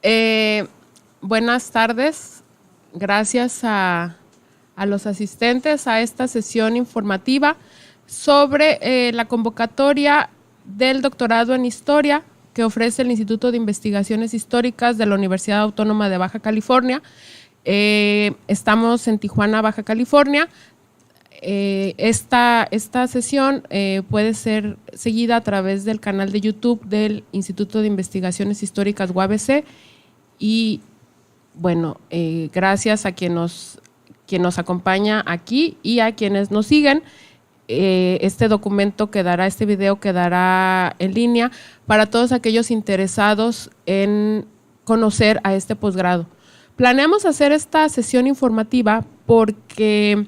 Eh, Buenas tardes. Gracias a los asistentes a esta sesión informativa sobre la convocatoria del doctorado en Historia que ofrece el Instituto de Investigaciones Históricas de la Universidad Autónoma de Baja California. Estamos en Tijuana, Baja California. Esta sesión puede ser seguida a través del canal de YouTube del Instituto de Investigaciones Históricas UABC y bueno, gracias a quien nos acompaña aquí y a quienes nos siguen. Este video quedará en línea para todos aquellos interesados en conocer a este posgrado. Planeamos hacer esta sesión informativa porque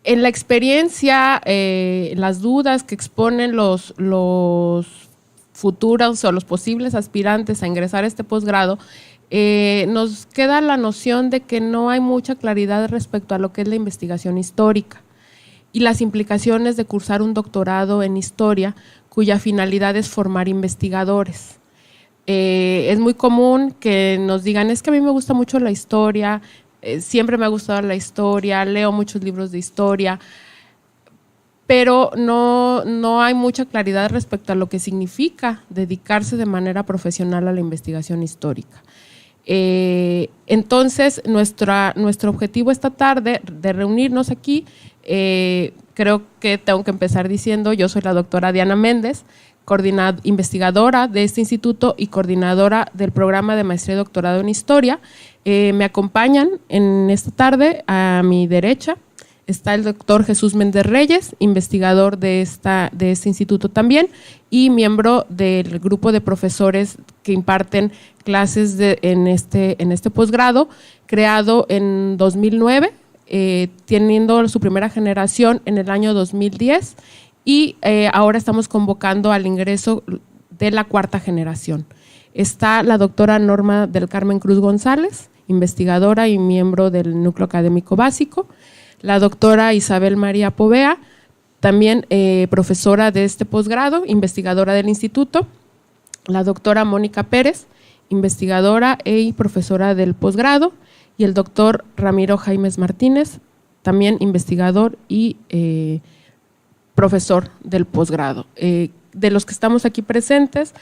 en la experiencia, las dudas que exponen los futuros o los posibles aspirantes a ingresar a este posgrado, nos queda la noción de que no hay mucha claridad respecto a lo que es la investigación histórica y las implicaciones de cursar un doctorado en historia cuya finalidad es formar investigadores. Es muy común que nos digan, es que a mí me gusta mucho la historia, siempre me ha gustado la historia, leo muchos libros de historia, pero no hay mucha claridad respecto a lo que significa dedicarse de manera profesional a la investigación histórica. Entonces, nuestro objetivo esta tarde de reunirnos aquí, creo que tengo que empezar diciendo, yo soy la doctora Diana Méndez, investigadora de este instituto y coordinadora del programa de maestría y doctorado en historia. Me acompañan en esta tarde, a mi derecha, está el doctor Jesús Méndez Reyes, investigador de este instituto también y miembro del grupo de profesores que imparten clases en este posgrado, creado en 2009, teniendo su primera generación en el año 2010 y ahora estamos convocando al ingreso de la cuarta generación. Está la doctora Norma del Carmen Cruz González, investigadora y miembro del núcleo académico básico, la doctora Isabel María Povea, también profesora de este posgrado, investigadora del instituto, la doctora Mónica Pérez, investigadora y profesora del posgrado, y el doctor Ramiro Jaimes Martínez, también investigador y profesor del posgrado. De los que estamos aquí presentes,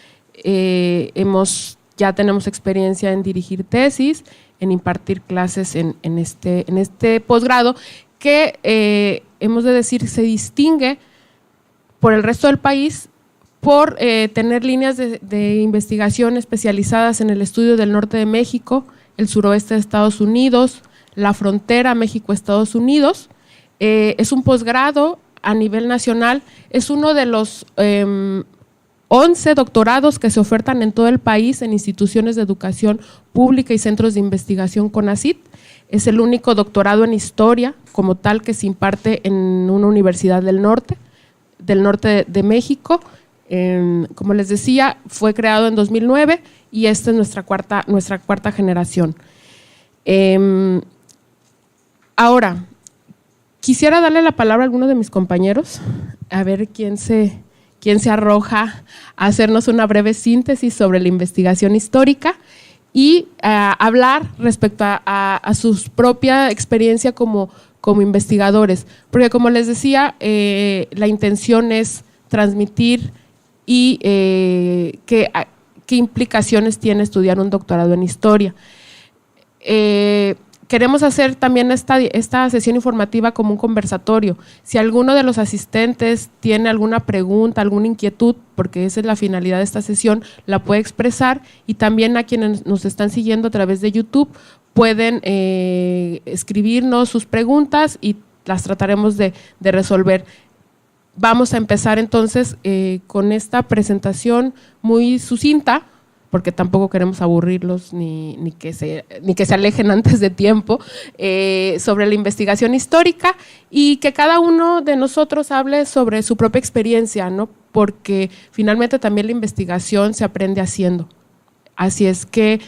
ya tenemos experiencia en dirigir tesis, en impartir clases en este posgrado, que hemos de decir se distingue por el resto del país por tener líneas de investigación especializadas en el estudio del norte de México, el suroeste de Estados Unidos, la frontera México-Estados Unidos. Es un posgrado a nivel nacional, es uno de los 11 doctorados que se ofertan en todo el país en instituciones de educación pública y centros de investigación CONACYT. Es el único doctorado en historia como tal que se imparte en una universidad del norte de México. Como les decía, fue creado en 2009 y esta es nuestra cuarta generación. Ahora, quisiera darle la palabra a alguno de mis compañeros, a ver quién se arroja a hacernos una breve síntesis sobre la investigación histórica y hablar respecto a su propia experiencia como investigadores, porque como les decía, la intención es transmitir y qué implicaciones tiene estudiar un doctorado en historia. Queremos hacer también esta sesión informativa como un conversatorio. Si alguno de los asistentes tiene alguna pregunta, alguna inquietud, porque esa es la finalidad de esta sesión, la puede expresar, y también a quienes nos están siguiendo a través de YouTube pueden escribirnos sus preguntas y las trataremos de resolver. Vamos a empezar entonces con esta presentación muy sucinta, porque tampoco queremos aburrirlos ni que se alejen antes de tiempo, sobre la investigación histórica y que cada uno de nosotros hable sobre su propia experiencia, ¿no? Porque finalmente también la investigación se aprende haciendo. Así es que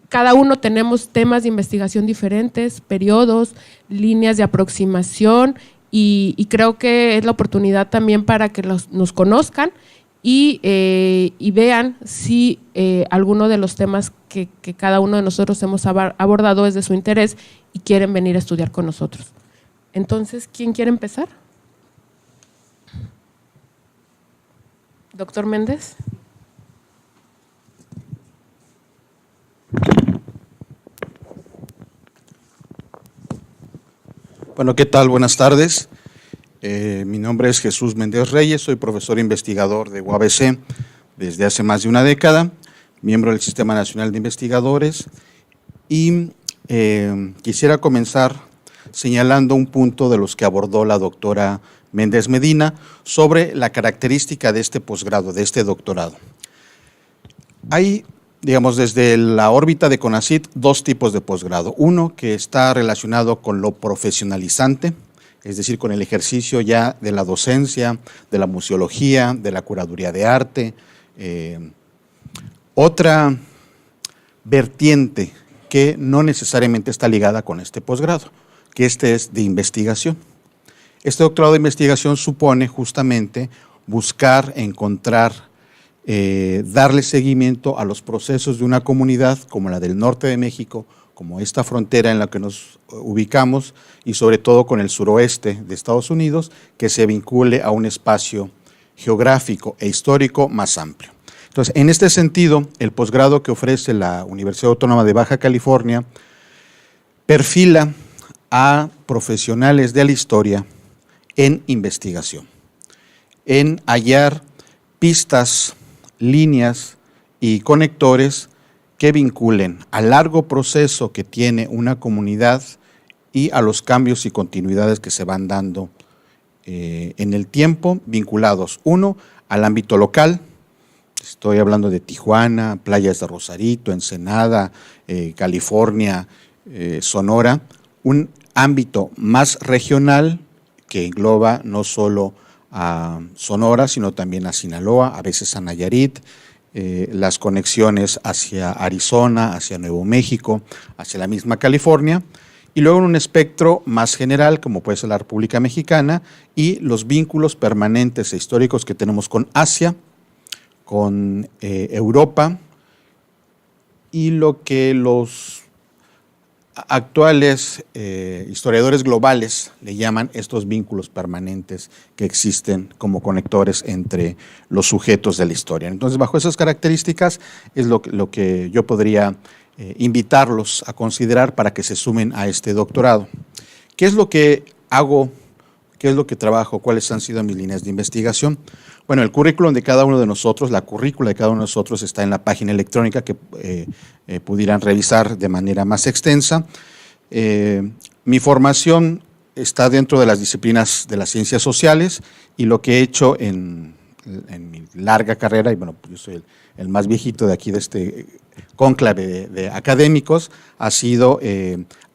cada uno tenemos temas de investigación diferentes, periodos, líneas de aproximación y creo que es la oportunidad también para que nos conozcan y vean si alguno de los temas que cada uno de nosotros hemos abordado es de su interés y quieren venir a estudiar con nosotros. Entonces, ¿quién quiere empezar? Doctor Méndez. Bueno, ¿qué tal? Buenas tardes. Mi nombre es Jesús Méndez Reyes, soy profesor investigador de UABC desde hace más de una década, miembro del Sistema Nacional de Investigadores, y quisiera comenzar señalando un punto de los que abordó la doctora Méndez Medina sobre la característica de este posgrado, de este doctorado. Hay, digamos, desde la órbita de CONACYT, dos tipos de posgrado. Uno que está relacionado con lo profesionalizante, es decir, con el ejercicio ya de la docencia, de la museología, de la curaduría de arte. Otra vertiente que no necesariamente está ligada con este posgrado, que este es de investigación. Este doctorado de investigación supone justamente buscar, encontrar, darle seguimiento a los procesos de una comunidad como la del norte de México, como esta frontera en la que nos ubicamos y sobre todo con el suroeste de Estados Unidos, que se vincule a un espacio geográfico e histórico más amplio. Entonces, en este sentido, el posgrado que ofrece la Universidad Autónoma de Baja California perfila a profesionales de la historia en investigación, en hallar pistas, líneas y conectores que vinculen al largo proceso que tiene una comunidad y a los cambios y continuidades que se van dando en el tiempo, vinculados, uno, al ámbito local. Estoy hablando de Tijuana, playas de Rosarito, Ensenada, California, Sonora, un ámbito más regional que engloba no solo a Sonora, sino también a Sinaloa, a veces a Nayarit, las conexiones hacia Arizona, hacia Nuevo México, hacia la misma California, y luego en un espectro más general, como puede ser la República Mexicana, y los vínculos permanentes e históricos que tenemos con Asia, con Europa, y lo que los actuales historiadores globales le llaman estos vínculos permanentes que existen como conectores entre los sujetos de la historia. Entonces, bajo esas características es lo que yo podría invitarlos a considerar para que se sumen a este doctorado. ¿Qué es lo que hago? ¿Qué es lo que trabajo? ¿Cuáles han sido mis líneas de investigación? Bueno, el currículum de cada uno de nosotros, la currícula de cada uno de nosotros está en la página electrónica que pudieran revisar de manera más extensa. Mi formación está dentro de las disciplinas de las ciencias sociales y lo que he hecho en mi larga carrera, y bueno, yo soy el más viejito de aquí de este cónclave de académicos, ha sido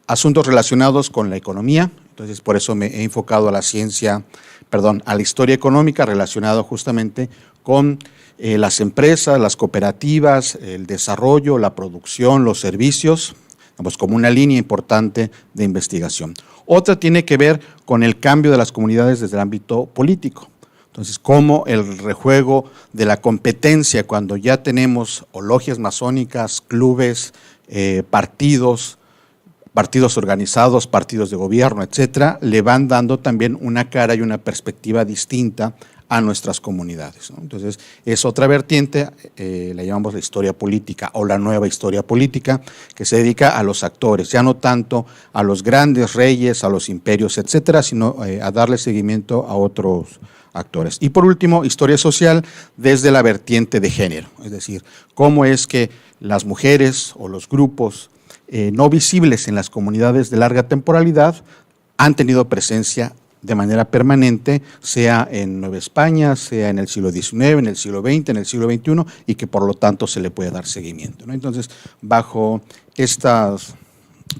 asuntos relacionados con la economía. Entonces, por eso me he enfocado a la a la historia económica relacionado justamente con las empresas, las cooperativas, el desarrollo, la producción, los servicios, digamos, como una línea importante de investigación. Otra tiene que ver con el cambio de las comunidades desde el ámbito político. Entonces, cómo el rejuego de la competencia cuando ya tenemos o logias masónicas, clubes, partidos organizados, partidos de gobierno, etcétera, le van dando también una cara y una perspectiva distinta a nuestras comunidades, ¿no? Entonces, es otra vertiente, la llamamos la historia política o la nueva historia política, que se dedica a los actores, ya no tanto a los grandes reyes, a los imperios, etcétera, sino a darle seguimiento a otros actores. Y por último, historia social desde la vertiente de género, es decir, cómo es que las mujeres o los grupos no visibles en las comunidades de larga temporalidad han tenido presencia de manera permanente, sea en Nueva España, sea en el siglo XIX, en el siglo XX, en el siglo XXI, y que por lo tanto se le puede dar seguimiento, ¿no? Entonces, bajo estas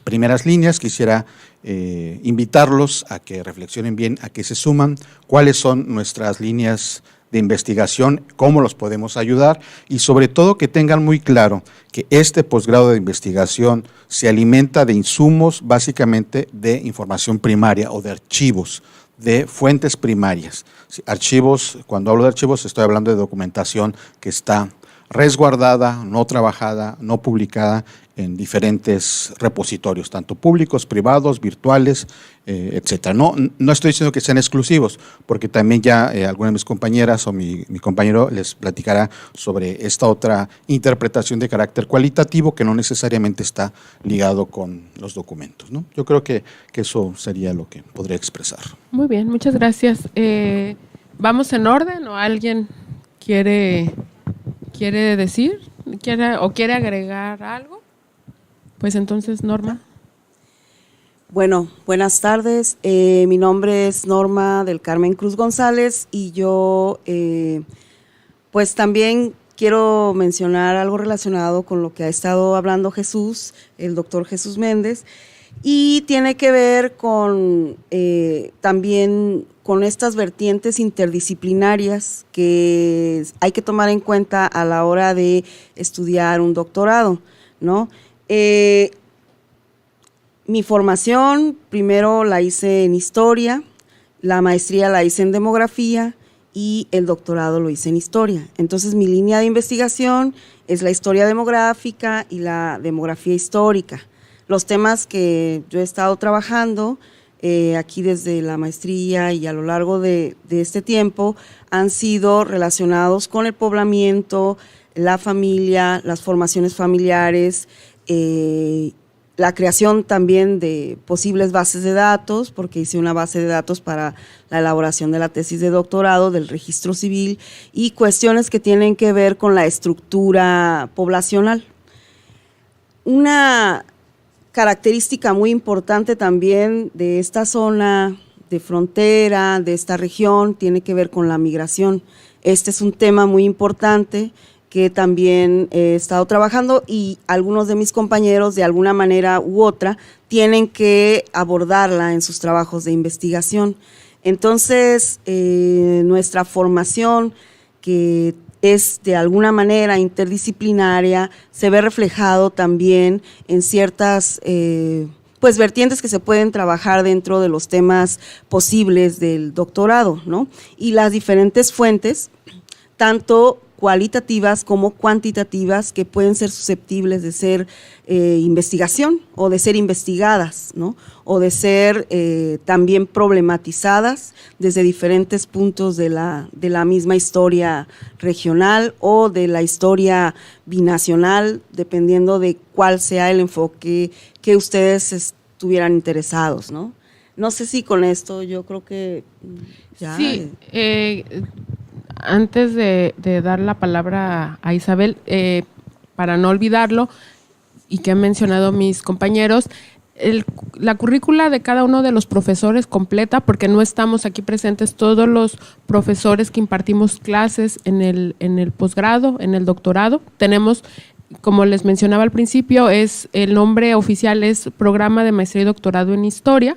primeras líneas quisiera invitarlos a que reflexionen bien, a que se suman, cuáles son nuestras líneas de investigación, cómo los podemos ayudar y sobre todo que tengan muy claro que este posgrado de investigación se alimenta de insumos básicamente de información primaria o de archivos de fuentes primarias. Archivos, cuando hablo de archivos, estoy hablando de documentación que está resguardada, no trabajada, no publicada en diferentes repositorios, tanto públicos, privados, virtuales, etcétera. No estoy diciendo que sean exclusivos, porque también ya alguna de mis compañeras o mi compañero les platicará sobre esta otra interpretación de carácter cualitativo que no necesariamente está ligado con los documentos, ¿no? Yo creo que eso sería lo que podría expresar. Muy bien, muchas gracias. ¿Vamos en orden o alguien quiere decir? ¿Quiere agregar algo? Pues entonces, Norma. Bueno, buenas tardes. Mi nombre es Norma del Carmen Cruz González y yo pues también quiero mencionar algo relacionado con lo que ha estado hablando Jesús, el doctor Jesús Méndez, y tiene que ver con también con estas vertientes interdisciplinarias que hay que tomar en cuenta a la hora de estudiar un doctorado, ¿no? Mi formación primero la hice en historia, la maestría la hice en demografía y el doctorado lo hice en historia. Entonces mi línea de investigación es la historia demográfica y la demografía histórica. Los temas que yo he estado trabajando aquí desde la maestría y a lo largo de este tiempo han sido relacionados con el poblamiento, la familia, las formaciones familiares, la creación también de posibles bases de datos, porque hice una base de datos para la elaboración de la tesis de doctorado del registro civil y cuestiones que tienen que ver con la estructura poblacional. Una característica muy importante también de esta zona de frontera, de esta región, tiene que ver con la migración. Este es un tema muy importante que también he estado trabajando y algunos de mis compañeros de alguna manera u otra tienen que abordarla en sus trabajos de investigación. Entonces, nuestra formación, que es de alguna manera interdisciplinaria, se ve reflejado también en ciertas pues vertientes que se pueden trabajar dentro de los temas posibles del doctorado, ¿no? Y las diferentes fuentes, tanto cualitativas como cuantitativas, que pueden ser susceptibles de ser investigación o de ser investigadas, ¿no? O de ser también problematizadas desde diferentes puntos de la misma historia regional o de la historia binacional, dependiendo de cuál sea el enfoque que ustedes estuvieran interesados, ¿no? No sé si con esto yo creo que ya… Sí, antes de dar la palabra a Isabel, para no olvidarlo, y que han mencionado mis compañeros, la currícula de cada uno de los profesores completa, porque no estamos aquí presentes todos los profesores que impartimos clases en el posgrado, en el doctorado. Tenemos, como les mencionaba al principio, el nombre oficial es Programa de Maestría y Doctorado en Historia,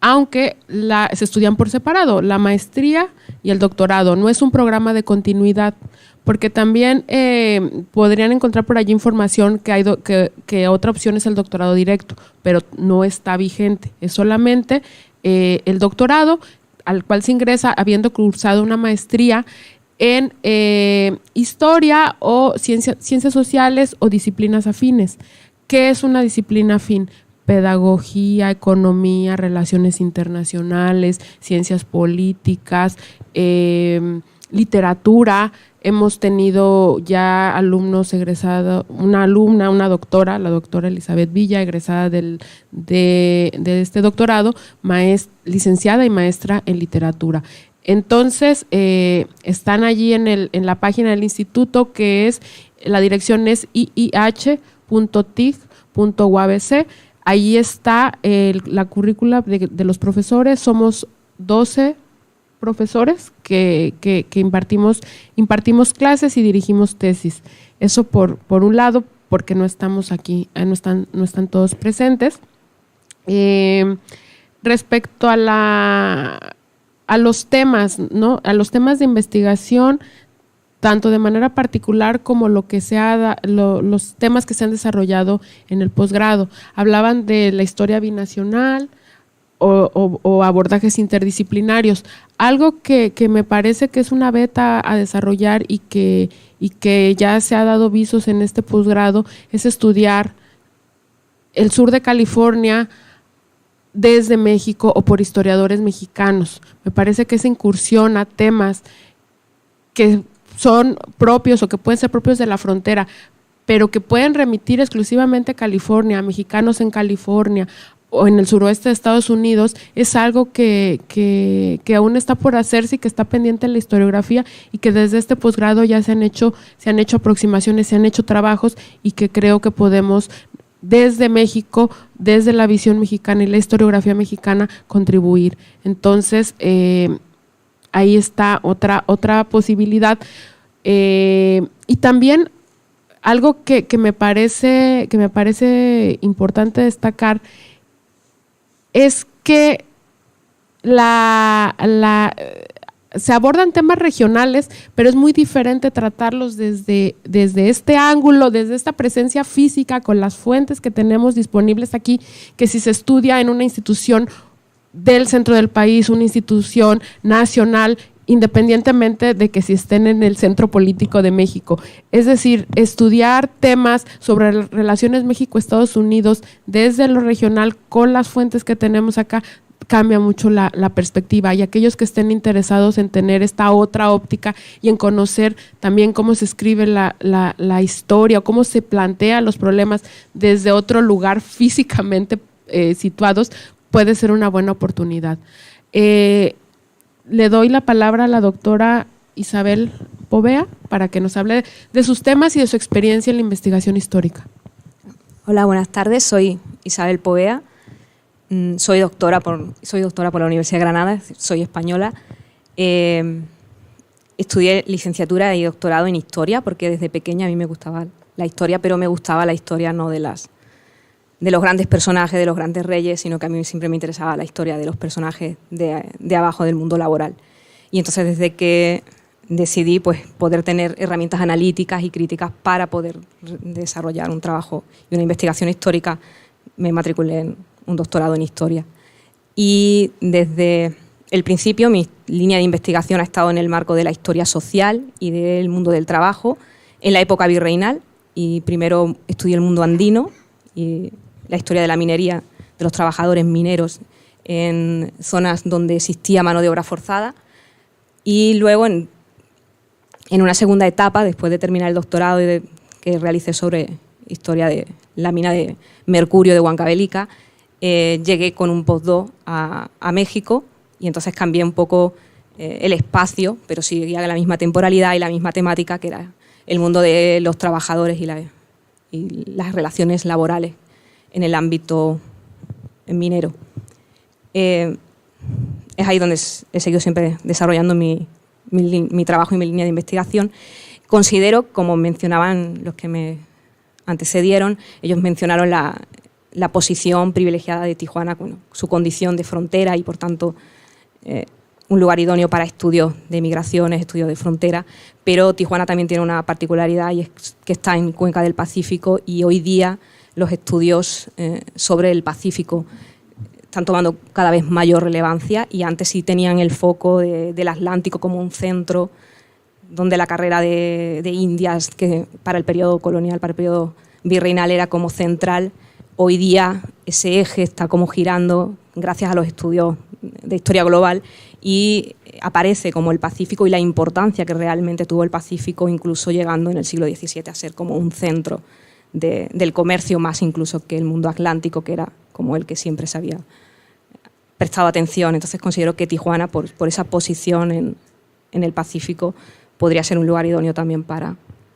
aunque se estudian por separado, la maestría y el doctorado. No es un programa de continuidad, porque también podrían encontrar por allí información que otra opción es el doctorado directo, pero no está vigente. Es solamente el doctorado al cual se ingresa habiendo cursado una maestría en historia o ciencias sociales o disciplinas afines. ¿Qué es una disciplina afín? Pedagogía, economía, relaciones internacionales, ciencias políticas, literatura. Hemos tenido ya alumnos egresados, una doctora, la doctora Elizabeth Villa, egresada de este doctorado, licenciada y maestra en literatura. Entonces, están allí en la página del instituto, que es, la dirección es iih.tig.uabc. Ahí está la currícula de los profesores. Somos 12 profesores que impartimos clases y dirigimos tesis. Eso por un lado, porque no estamos aquí, no están todos presentes. Respecto a los temas, ¿no? A los temas de investigación, tanto de manera particular como los temas que se han desarrollado en el posgrado. Hablaban de la historia binacional, o abordajes interdisciplinarios. Algo que me parece que es una beta a desarrollar y que ya se ha dado visos en este posgrado es estudiar el sur de California desde México o por historiadores mexicanos. Me parece que esa incursión a temas que son propios o que pueden ser propios de la frontera, pero que pueden remitir exclusivamente a California, a mexicanos en California o en el suroeste de Estados Unidos, es algo que aún está por hacerse y que está pendiente en la historiografía, y que desde este posgrado ya se han hecho aproximaciones, se han hecho trabajos, y que creo que podemos desde México, desde la visión mexicana y la historiografía mexicana, contribuir. Entonces, ahí está otra posibilidad. Y también algo que me parece importante destacar es que se abordan temas regionales, pero es muy diferente tratarlos desde este ángulo, desde esta presencia física, con las fuentes que tenemos disponibles aquí, que si se estudia en una institución del centro del país, una institución nacional, independientemente de que si estén en el centro político de México. Es decir, estudiar temas sobre relaciones México-Estados Unidos desde lo regional con las fuentes que tenemos acá cambia mucho la perspectiva, y aquellos que estén interesados en tener esta otra óptica y en conocer también cómo se escribe la historia o cómo se plantean los problemas desde otro lugar físicamente situados, puede ser una buena oportunidad. Le doy la palabra a la doctora Isabel Povea para que nos hable de sus temas y de su experiencia en la investigación histórica. Hola, buenas tardes. Soy Isabel Povea. Soy doctora por la Universidad de Granada, soy española. Estudié licenciatura y doctorado en historia porque desde pequeña a mí me gustaba la historia, pero me gustaba la historia no de los grandes personajes, de los grandes reyes, sino que a mí siempre me interesaba la historia de los personajes de abajo del mundo laboral. Y entonces desde que decidí pues, poder tener herramientas analíticas y críticas para poder desarrollar un trabajo y una investigación histórica, me matriculé en un doctorado en historia. Y desde el principio mi línea de investigación ha estado en el marco de la historia social y del mundo del trabajo en la época virreinal, y primero estudié el mundo andino y la historia de la minería, de los trabajadores mineros en zonas donde existía mano de obra forzada, y luego en una segunda etapa, después de terminar el doctorado que realicé sobre historia de la mina de mercurio de Huancavelica, llegué con un postdoc a México, y entonces cambié un poco el espacio, pero seguía la misma temporalidad y la misma temática, que era el mundo de los trabajadores y las relaciones laborales en el ámbito minero. Es ahí donde he seguido siempre desarrollando mi trabajo y mi línea de investigación. Considero, como mencionaban los que me antecedieron, ellos mencionaron la posición privilegiada de Tijuana, su condición de frontera y, por tanto, un lugar idóneo para estudios de migraciones, estudios de frontera, pero Tijuana también tiene una particularidad, y es que está en Cuenca del Pacífico, y hoy día los estudios sobre el Pacífico están tomando cada vez mayor relevancia, y antes sí tenían el foco del Atlántico como un centro donde la carrera de Indias, que para el periodo colonial, para el periodo virreinal era como central. Hoy día ese eje está como girando gracias a los estudios de historia global, y aparece como el Pacífico y la importancia que realmente tuvo el Pacífico, incluso llegando en el siglo XVII a ser como un centro del comercio, más incluso que el mundo atlántico, que era como el que siempre se había prestado atención. Entonces considero que Tijuana, por esa posición en el Pacífico, podría ser un lugar idóneo también para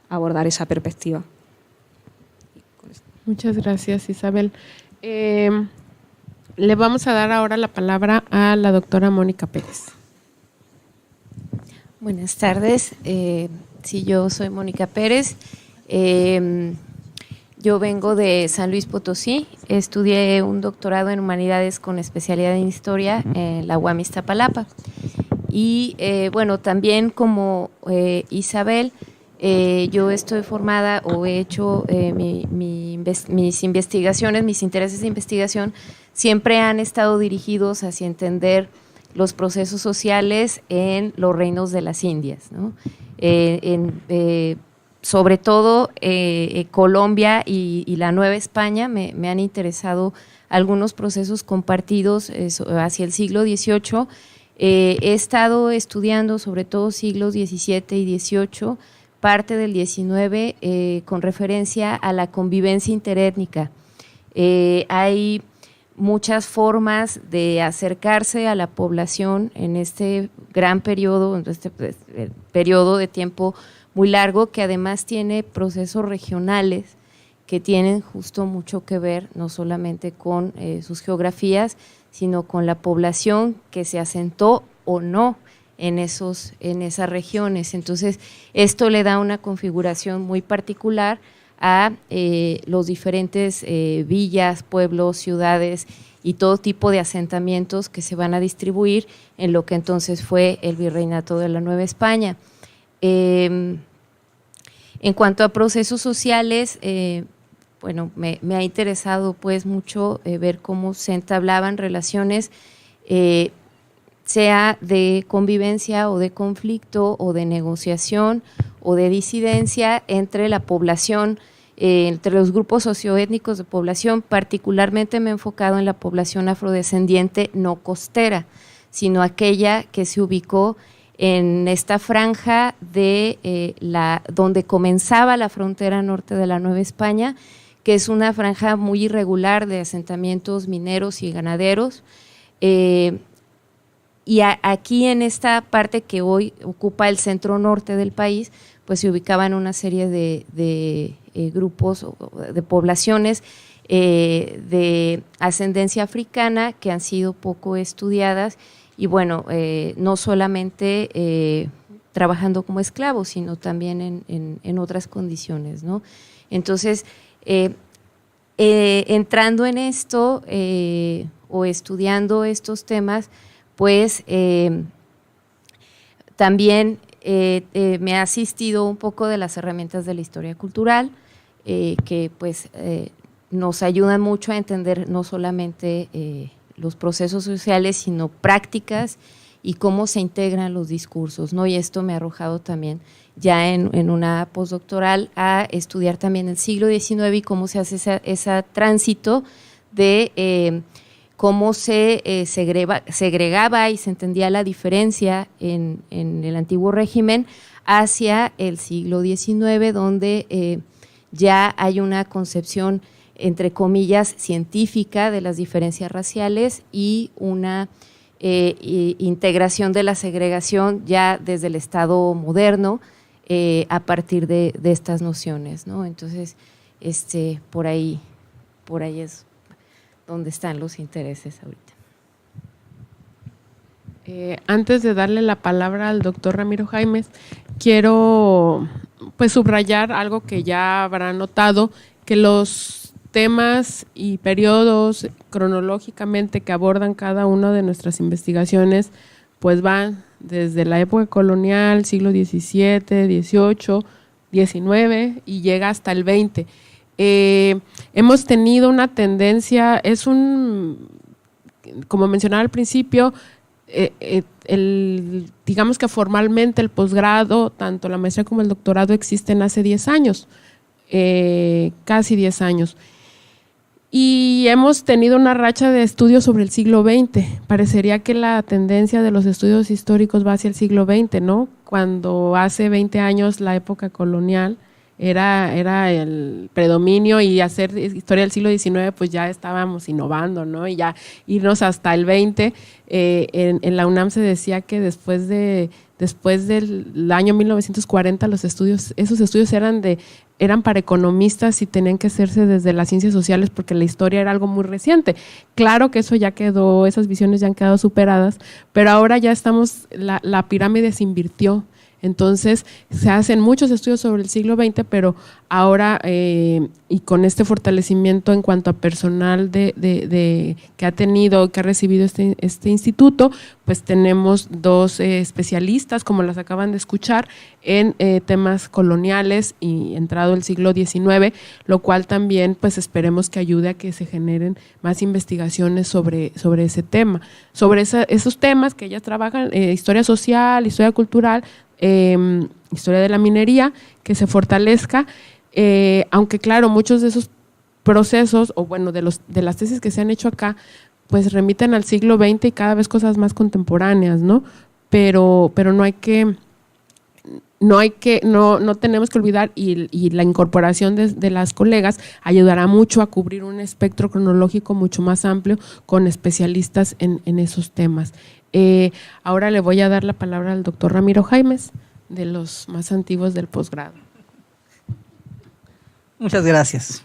abordar esa perspectiva. Muchas gracias, Isabel. Le vamos a dar ahora la palabra a la doctora Mónica Pérez. Buenas tardes. Sí, yo soy Mónica Pérez. Yo vengo de San Luis Potosí. Estudié un doctorado en Humanidades con especialidad en Historia en la UAM Iztapalapa. Y bueno, también como Isabel, Yo estoy formada o he hecho mis investigaciones, mis intereses de investigación siempre han estado dirigidos hacia entender los procesos sociales en los reinos de las Indias, ¿no? Sobre todo Colombia y la Nueva España me han interesado algunos procesos compartidos hacia el siglo XVIII. He estado estudiando sobre todo siglos XVII y XVIII, parte del XIX, con referencia a la convivencia interétnica. Hay muchas formas de acercarse a la población en este gran periodo, periodo de tiempo muy largo, que además tiene procesos regionales que tienen justo mucho que ver no solamente con sus geografías, sino con la población que se asentó o no en esas regiones. Entonces, esto le da una configuración muy particular a los diferentes villas, pueblos, ciudades y todo tipo de asentamientos que se van a distribuir en lo que entonces fue el Virreinato de la Nueva España. En cuanto a procesos sociales, bueno, me ha interesado pues mucho ver cómo se entablaban relaciones, sea de convivencia o de conflicto o de negociación o de disidencia entre la población, entre los grupos socioétnicos de población. Particularmente me he enfocado en la población afrodescendiente no costera, sino aquella que se ubicó en esta franja de donde comenzaba la frontera norte de la Nueva España, que es una franja muy irregular de asentamientos mineros y ganaderos. Y aquí en esta parte que hoy ocupa el centro norte del país, pues se ubicaban una serie de grupos de poblaciones de ascendencia africana que han sido poco estudiadas y bueno, no solamente trabajando como esclavos, sino también en otras condiciones, ¿no? Entonces, entrando en esto o estudiando estos temas, pues también me ha asistido un poco de las herramientas de la historia cultural, que pues nos ayudan mucho a entender no solamente los procesos sociales, sino prácticas y cómo se integran los discursos, ¿no? Y esto me ha arrojado también ya en una postdoctoral a estudiar también el siglo XIX y cómo se hace ese tránsito de cómo se segregaba y se entendía la diferencia en el antiguo régimen hacia el siglo XIX, donde ya hay una concepción, entre comillas, científica de las diferencias raciales y una integración de la segregación ya desde el Estado moderno a partir de estas nociones, ¿no? Entonces, por ahí es donde están los intereses ahorita. Antes de darle la palabra al doctor Ramiro Jaimes, quiero pues subrayar algo que ya habrán notado, que los temas y periodos cronológicamente que abordan cada una de nuestras investigaciones pues van desde la época colonial, siglo XVII, XVIII, XIX y llega hasta el XX. Hemos tenido una tendencia, como mencionaba al principio, digamos que formalmente el posgrado, tanto la maestría como el doctorado existen hace 10 años, casi 10 años. Y hemos tenido una racha de estudios sobre el siglo XX. Parecería que la tendencia de los estudios históricos va hacia el siglo XX, ¿no? Cuando hace 20 años la época colonial era el predominio y hacer historia del siglo XIX pues ya estábamos innovando, ¿no? Y ya irnos hasta el 20, en la UNAM se decía que después del año 1940 esos estudios eran para economistas y tenían que hacerse desde las ciencias sociales porque la historia era algo muy reciente. Claro que eso ya quedó, esas visiones ya han quedado superadas, pero ahora ya la pirámide se invirtió. Entonces, se hacen muchos estudios sobre el siglo XX, pero ahora, y con este fortalecimiento en cuanto a personal que ha tenido, que ha recibido este instituto, pues tenemos 2 especialistas, como las acaban de escuchar, en temas coloniales y entrado el siglo XIX, lo cual también pues esperemos que ayude a que se generen más investigaciones sobre ese tema, sobre esos temas que ellas trabajan, historia social, historia cultural, historia de la minería, que se fortalezca, aunque claro, muchos de esos procesos, o bueno, de las tesis que se han hecho acá, pues remiten al siglo XX y cada vez cosas más contemporáneas, ¿no? Pero no tenemos que olvidar, y la incorporación de las colegas ayudará mucho a cubrir un espectro cronológico mucho más amplio con especialistas en esos temas. Ahora le voy a dar la palabra al doctor Ramiro Jaimes, de los más antiguos del posgrado. Muchas gracias.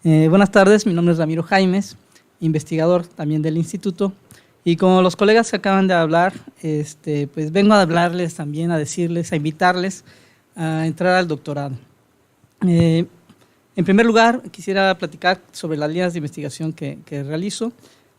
Buenas tardes, mi nombre es Ramiro Jaimes, investigador también del instituto, y como los colegas que acaban de hablar, pues vengo a hablarles también, a decirles, a invitarles a entrar al doctorado. En primer lugar, quisiera platicar sobre las líneas de investigación que realizo.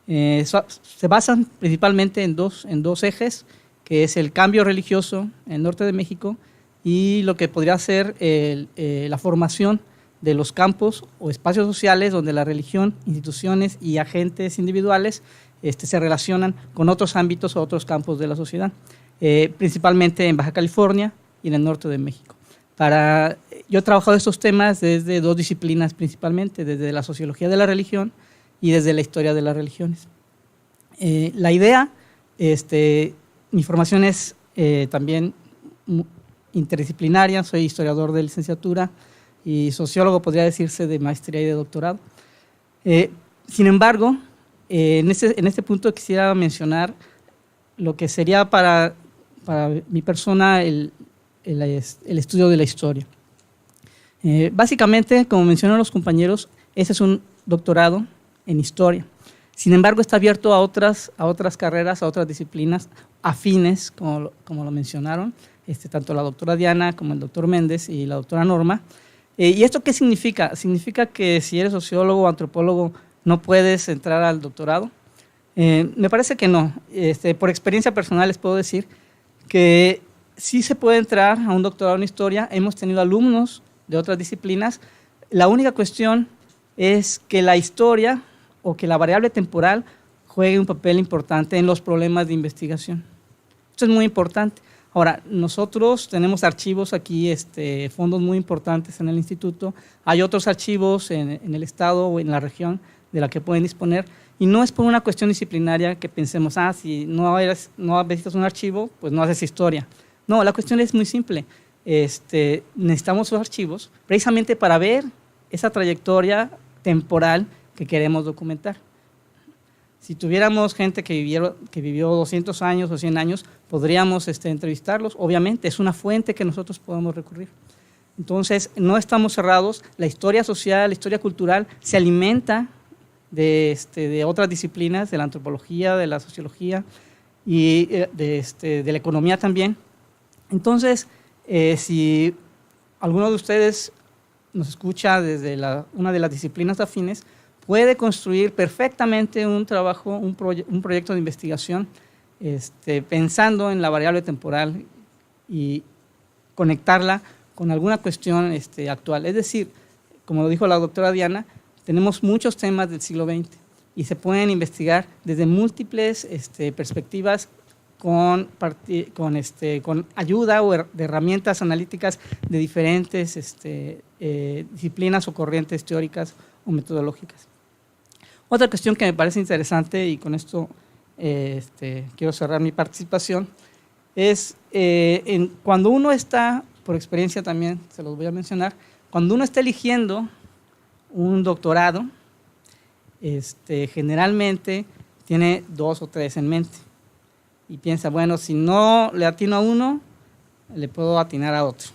Se basan principalmente en dos ejes, que es el cambio religioso en el norte de México y lo que podría ser la formación de los campos o espacios sociales donde la religión, instituciones y agentes individuales se relacionan con otros ámbitos o otros campos de la sociedad, principalmente en Baja California y en el norte de México. Yo he trabajado estos temas desde 2 disciplinas principalmente, desde la sociología de la religión y desde la historia de las religiones. La idea, mi formación es también interdisciplinaria, soy historiador de licenciatura y sociólogo, podría decirse, de maestría y de doctorado. Sin embargo, en este punto quisiera mencionar lo que sería para mi persona el estudio de la historia. Básicamente, como mencionaron los compañeros, ese es un doctorado en historia. Sin embargo, está abierto a otras carreras, a otras disciplinas afines, como lo mencionaron, tanto la doctora Diana como el doctor Méndez y la doctora Norma. ¿Y esto qué significa? Significa que si eres sociólogo o antropólogo no puedes entrar al doctorado. Me parece que no. Por experiencia personal les puedo decir que sí se puede entrar a un doctorado en historia. Hemos tenido alumnos de otras disciplinas. La única cuestión es que la historia o que la variable temporal juegue un papel importante en los problemas de investigación. Esto es muy importante. Ahora, nosotros tenemos archivos aquí, fondos muy importantes en el instituto. Hay otros archivos en el estado o en la región de la que pueden disponer. Y no es por una cuestión disciplinaria que pensemos, si no visitas un archivo, pues no haces historia. No, la cuestión es muy simple. Necesitamos esos archivos precisamente para ver esa trayectoria temporal que queremos documentar. Si tuviéramos gente que vivió 200 años o 100 años, podríamos entrevistarlos. Obviamente, es una fuente que nosotros podemos recurrir. Entonces, no estamos cerrados. La historia social, la historia cultural se alimenta de otras disciplinas, de la antropología, de la sociología y de la economía también. Entonces, si alguno de ustedes nos escucha desde una de las disciplinas afines, puede construir perfectamente un trabajo, un proyecto de investigación pensando en la variable temporal y conectarla con alguna cuestión actual. Es decir, como lo dijo la doctora Diana, tenemos muchos temas del siglo XX y se pueden investigar desde múltiples perspectivas con ayuda o de herramientas analíticas de diferentes disciplinas o corrientes teóricas o metodológicas. Otra cuestión que me parece interesante, y con esto quiero cerrar mi participación, es cuando uno está, por experiencia también se los voy a mencionar, cuando uno está eligiendo un doctorado, generalmente tiene 2 o 3 en mente y piensa, bueno, si no le atino a uno, le puedo atinar a otro.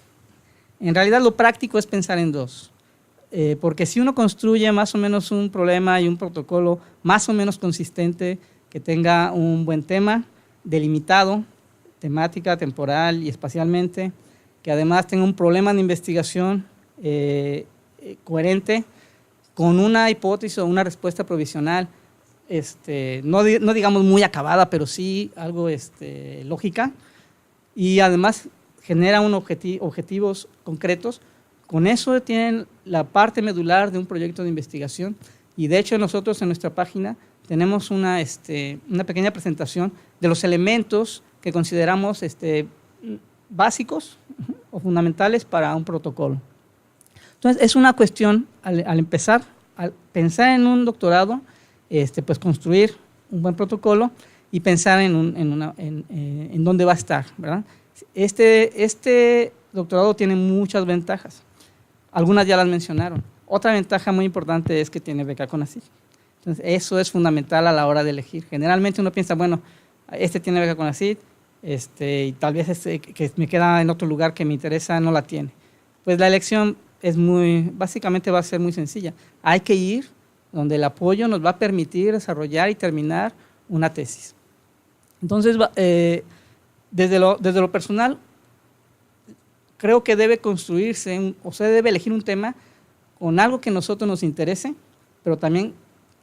En realidad lo práctico es pensar en 2. Porque si uno construye más o menos un problema y un protocolo más o menos consistente, que tenga un buen tema, delimitado, temática, temporal y espacialmente, que además tenga un problema de investigación coherente con una hipótesis o una respuesta provisional, no digamos muy acabada, pero sí algo lógica, y además genera objetivos concretos. Con eso tienen la parte medular de un proyecto de investigación, y de hecho nosotros en nuestra página tenemos una pequeña presentación de los elementos que consideramos básicos o fundamentales para un protocolo. Entonces, es una cuestión, al empezar, al pensar en un doctorado, pues construir un buen protocolo y pensar en dónde va a estar, ¿verdad? Este doctorado tiene muchas ventajas. Algunas ya las mencionaron. Otra ventaja muy importante es que tiene beca CONACYT. Entonces, eso es fundamental a la hora de elegir. Generalmente uno piensa, bueno, tiene beca CONACYT, y tal vez que me queda en otro lugar que me interesa no la tiene. Pues la elección básicamente va a ser muy sencilla. Hay que ir donde el apoyo nos va a permitir desarrollar y terminar una tesis. Entonces, desde lo personal, creo que debe construirse, debe elegir un tema con algo que a nosotros nos interese, pero también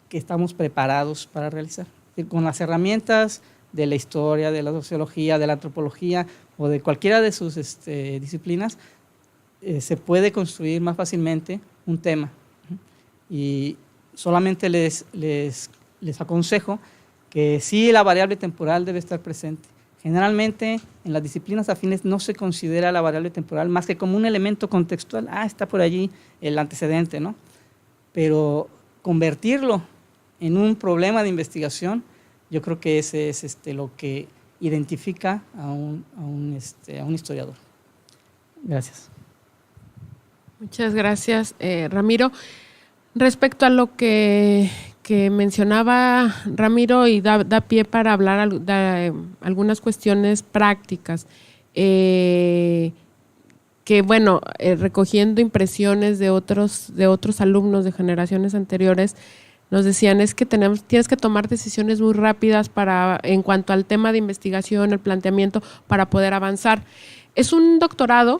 que estamos preparados para realizar. Con las herramientas de la historia, de la sociología, de la antropología o de cualquiera de sus disciplinas, se puede construir más fácilmente un tema. Y solamente les aconsejo que sí, la variable temporal debe estar presente. Generalmente en las disciplinas afines no se considera la variable temporal más que como un elemento contextual. Está por allí el antecedente, ¿no? Pero convertirlo en un problema de investigación, yo creo que ese es lo que identifica a un historiador. Gracias. Muchas gracias, Ramiro. Respecto a lo que mencionaba Ramiro y da pie para hablar de algunas cuestiones prácticas, que bueno, recogiendo impresiones de otros alumnos de generaciones anteriores, nos decían es que tienes que tomar decisiones muy rápidas en cuanto al tema de investigación, el planteamiento, para poder avanzar. Es un doctorado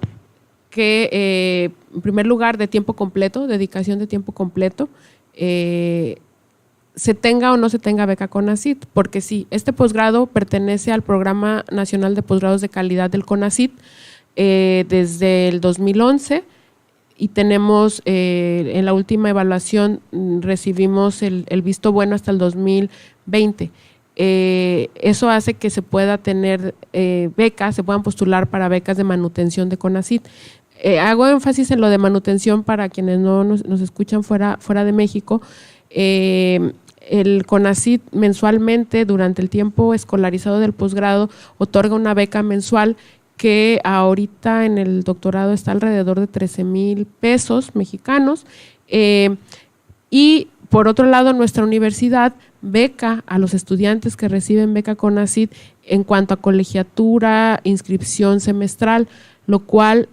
que, en primer lugar, de tiempo completo, dedicación de tiempo completo, se tenga o no se tenga beca CONACYT, porque sí, este posgrado pertenece al Programa Nacional de Posgrados de Calidad del CONACYT desde el 2011, y tenemos, en la última evaluación, recibimos el visto bueno hasta el 2020. Eso hace que se pueda tener becas, se puedan postular para becas de manutención de CONACYT. Hago énfasis en lo de manutención para quienes no nos escuchan fuera de México. El CONACYT mensualmente, durante el tiempo escolarizado del posgrado, otorga una beca mensual que ahorita en el doctorado está alrededor de 13,000 pesos mexicanos. Y por otro lado, nuestra universidad beca a los estudiantes que reciben beca CONACYT en cuanto a colegiatura, inscripción semestral, lo cual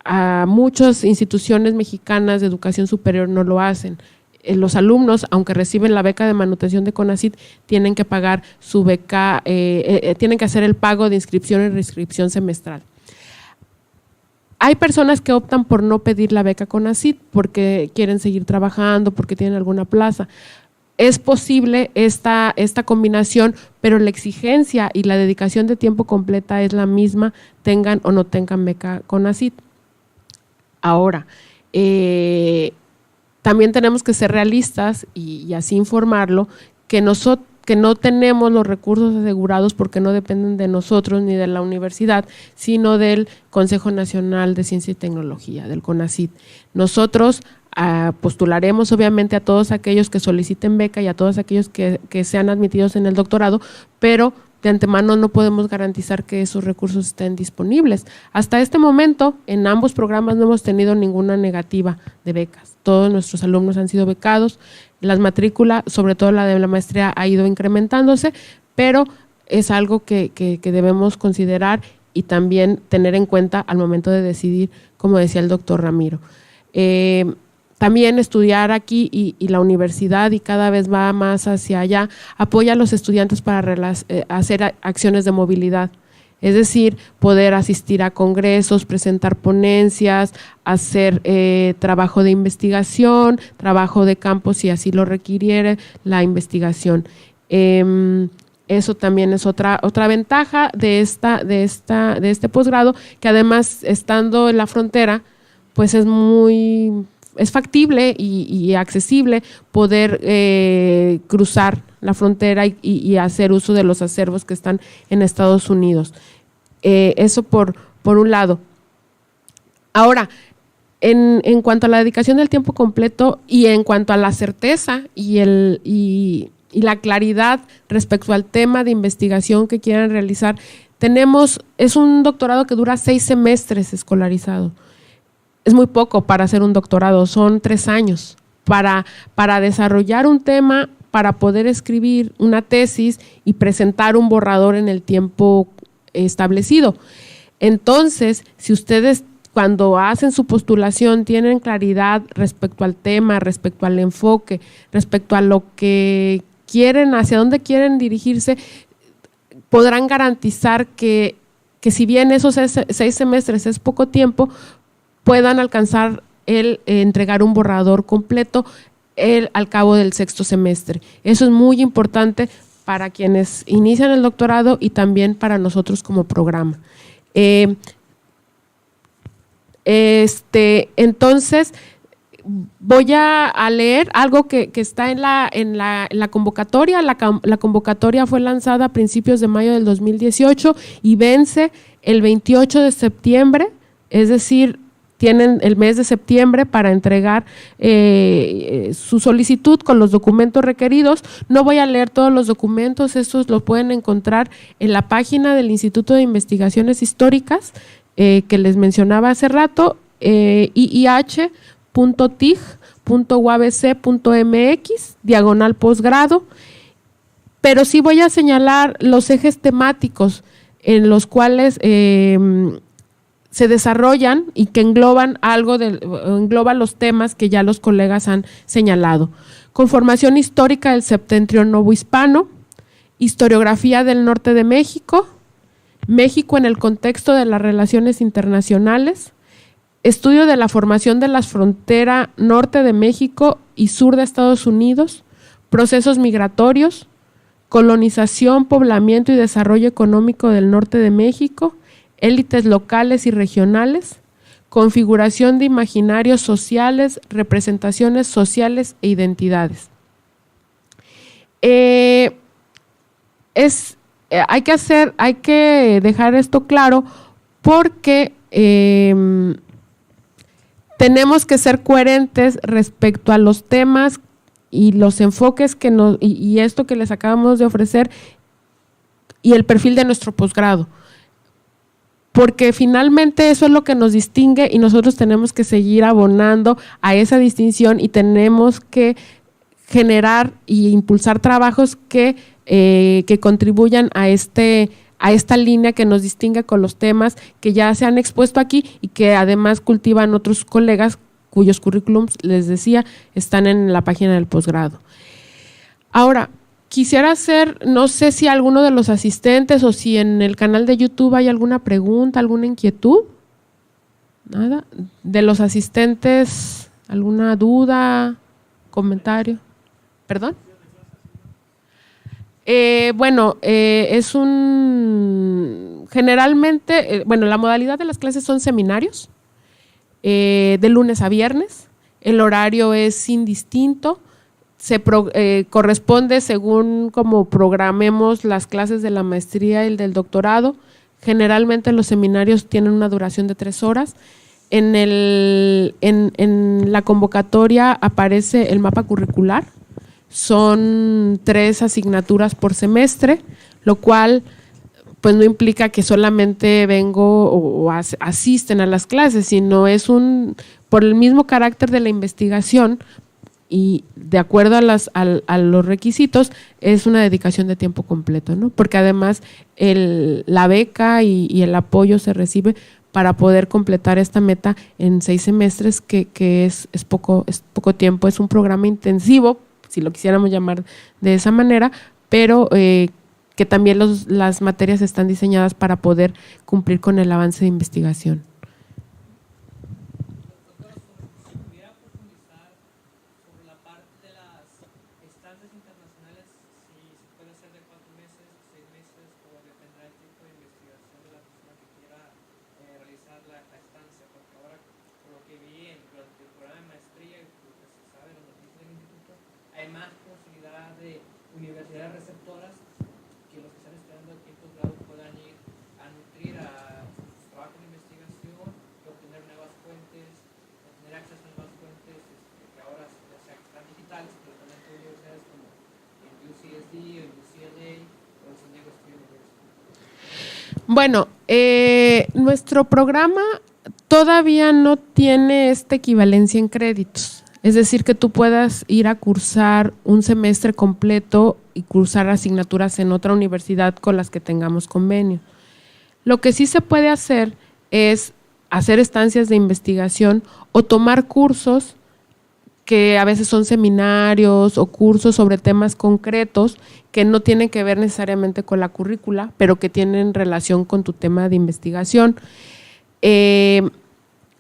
a muchas instituciones mexicanas de educación superior no lo hacen. Los alumnos, aunque reciben la beca de manutención de CONACYT, tienen que pagar su beca, tienen que hacer el pago de inscripción y reinscripción semestral. Hay personas que optan por no pedir la beca CONACYT porque quieren seguir trabajando, porque tienen alguna plaza. Es posible esta combinación, pero la exigencia y la dedicación de tiempo completa es la misma, tengan o no tengan beca CONACYT. Ahora, también tenemos que ser realistas y así informarlo, que no tenemos los recursos asegurados porque no dependen de nosotros ni de la universidad, sino del Consejo Nacional de Ciencia y Tecnología, del CONACYT. Nosotros postularemos obviamente a todos aquellos que soliciten beca y a todos aquellos que sean admitidos en el doctorado, pero de antemano no podemos garantizar que esos recursos estén disponibles. Hasta este momento, en ambos programas no hemos tenido ninguna negativa de becas. Todos nuestros alumnos han sido becados. Las matrículas, sobre todo la de la maestría, ha ido incrementándose, pero es algo que debemos considerar y también tener en cuenta al momento de decidir, como decía el doctor Ramiro. También estudiar aquí y la universidad, y cada vez va más hacia allá, apoya a los estudiantes para hacer acciones de movilidad. Es decir, poder asistir a congresos, presentar ponencias, hacer trabajo de investigación, trabajo de campo si así lo requiriere la investigación. Eso también es otra ventaja de este posgrado, que además estando en la frontera, pues es factible y accesible poder cruzar la frontera y hacer uso de los acervos que están en Estados Unidos. Eso por un lado. Ahora, en cuanto a la dedicación del tiempo completo y en cuanto a la certeza y la claridad respecto al tema de investigación que quieran realizar, es un doctorado que dura 6 semestres escolarizado. Es muy poco para hacer un doctorado, son 3 años para desarrollar un tema, para poder escribir una tesis y presentar un borrador en el tiempo establecido. Entonces, si ustedes cuando hacen su postulación tienen claridad respecto al tema, respecto al enfoque, respecto a lo que quieren, hacia dónde quieren dirigirse, podrán garantizar que si bien esos 6 semestres es poco tiempo, puedan alcanzar el entregar un borrador completo al cabo del 6º semestre. Eso es muy importante para quienes inician el doctorado y también para nosotros como programa. Entonces, voy a leer algo que está en la convocatoria. La convocatoria fue lanzada a principios de mayo del 2018 y vence el 28 de septiembre, es decir, tienen el mes de septiembre para entregar su solicitud con los documentos requeridos. No voy a leer todos los documentos, esos los pueden encontrar en la página del Instituto de Investigaciones Históricas que les mencionaba hace rato, iih.tig.uabc.mx/posgrado, pero sí voy a señalar los ejes temáticos en los cuales se desarrollan y que engloban los temas que ya los colegas han señalado. Conformación histórica del septentrión novohispano, historiografía del norte de México, México en el contexto de las relaciones internacionales, estudio de la formación de la frontera norte de México y sur de Estados Unidos, procesos migratorios, colonización, poblamiento y desarrollo económico del norte de México, élites locales y regionales, configuración de imaginarios sociales, representaciones sociales e identidades. Hay que dejar esto claro porque tenemos que ser coherentes respecto a los temas y los enfoques y esto que les acabamos de ofrecer y el perfil de nuestro posgrado. Porque finalmente eso es lo que nos distingue y nosotros tenemos que seguir abonando a esa distinción y tenemos que generar e impulsar trabajos que contribuyan a esta línea que nos distingue con los temas que ya se han expuesto aquí y que además cultivan otros colegas cuyos currículums, les decía, están en la página del posgrado. Ahora, quisiera hacer, no sé si alguno de los asistentes o si en el canal de YouTube hay alguna pregunta, alguna inquietud. ¿Nada? De los asistentes, ¿alguna duda, comentario? ¿Perdón? Generalmente, la modalidad de las clases son seminarios, de lunes a viernes, el horario es indistinto, corresponde según como programemos las clases de la maestría y el del doctorado. Generalmente los seminarios tienen una duración de 3 horas. En la convocatoria aparece el mapa curricular. Son 3 asignaturas por semestre, lo cual pues no implica que solamente vengo o asisten a las clases, sino es por el mismo carácter de la investigación y de acuerdo a los requisitos, es una dedicación de tiempo completo, ¿no? Porque además la beca y el apoyo se recibe para poder completar esta meta en 6 semestres, que es poco tiempo, es un programa intensivo, si lo quisiéramos llamar de esa manera, pero que también las materias están diseñadas para poder cumplir con el avance de investigación. Bueno, nuestro programa todavía no tiene esta equivalencia en créditos. Es decir, que tú puedas ir a cursar un semestre completo y cursar asignaturas en otra universidad con las que tengamos convenio. Lo que sí se puede hacer es hacer estancias de investigación o tomar cursos que a veces son seminarios o cursos sobre temas concretos que no tienen que ver necesariamente con la currícula, pero que tienen relación con tu tema de investigación. Que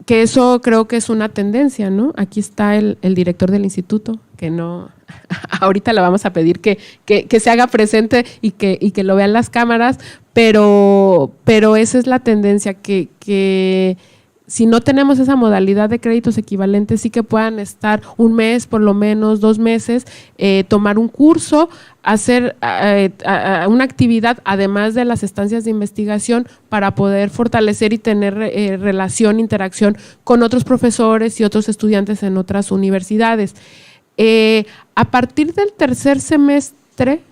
eso creo que es una tendencia, ¿no? Aquí está el director del instituto, que no, ahorita le vamos a pedir que se haga presente y que lo vean las cámaras, pero esa es la tendencia, que si no tenemos esa modalidad de créditos equivalentes, sí que puedan estar un mes, por lo menos 2 meses, tomar un curso, hacer una actividad, además de las estancias de investigación, para poder fortalecer y tener relación, interacción con otros profesores y otros estudiantes en otras universidades. A partir del tercer semestre,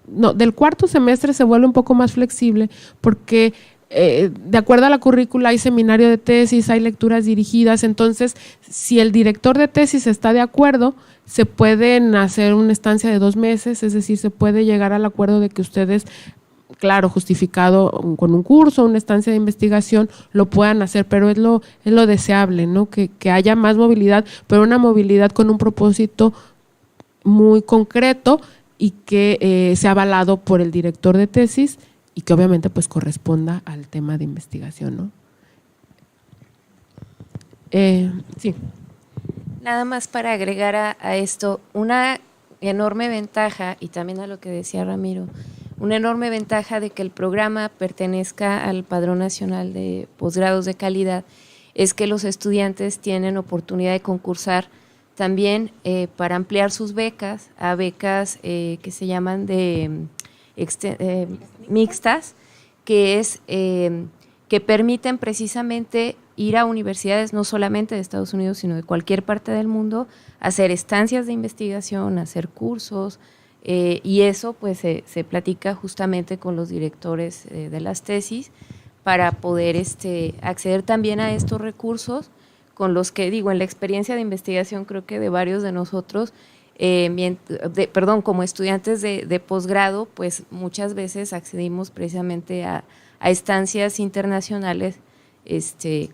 no, del cuarto semestre se vuelve un poco más flexible, porque de acuerdo a la currícula hay seminario de tesis, hay lecturas dirigidas, entonces si el director de tesis está de acuerdo, se pueden hacer una estancia de 2 meses, es decir, se puede llegar al acuerdo de que ustedes, claro, justificado con un curso, una estancia de investigación, lo puedan hacer, pero es lo deseable, ¿no? Que haya más movilidad, pero una movilidad con un propósito muy concreto y que sea avalado por el director de tesis y que obviamente pues corresponda al tema de investigación, ¿no? Sí. Nada más para agregar a esto, una enorme ventaja, y también a lo que decía Ramiro, una enorme ventaja de que el programa pertenezca al Padrón Nacional de Posgrados de Calidad es que los estudiantes tienen oportunidad de concursar también para ampliar sus becas a becas que se llaman de mixtas, que es que permiten precisamente ir a universidades no solamente de Estados Unidos, sino de cualquier parte del mundo, hacer estancias de investigación, hacer cursos, y eso pues se platica justamente con los directores de las tesis para poder acceder también a estos recursos con los que, digo, en la experiencia de investigación creo que de varios de nosotros, como estudiantes de posgrado, pues muchas veces accedimos precisamente a estancias internacionales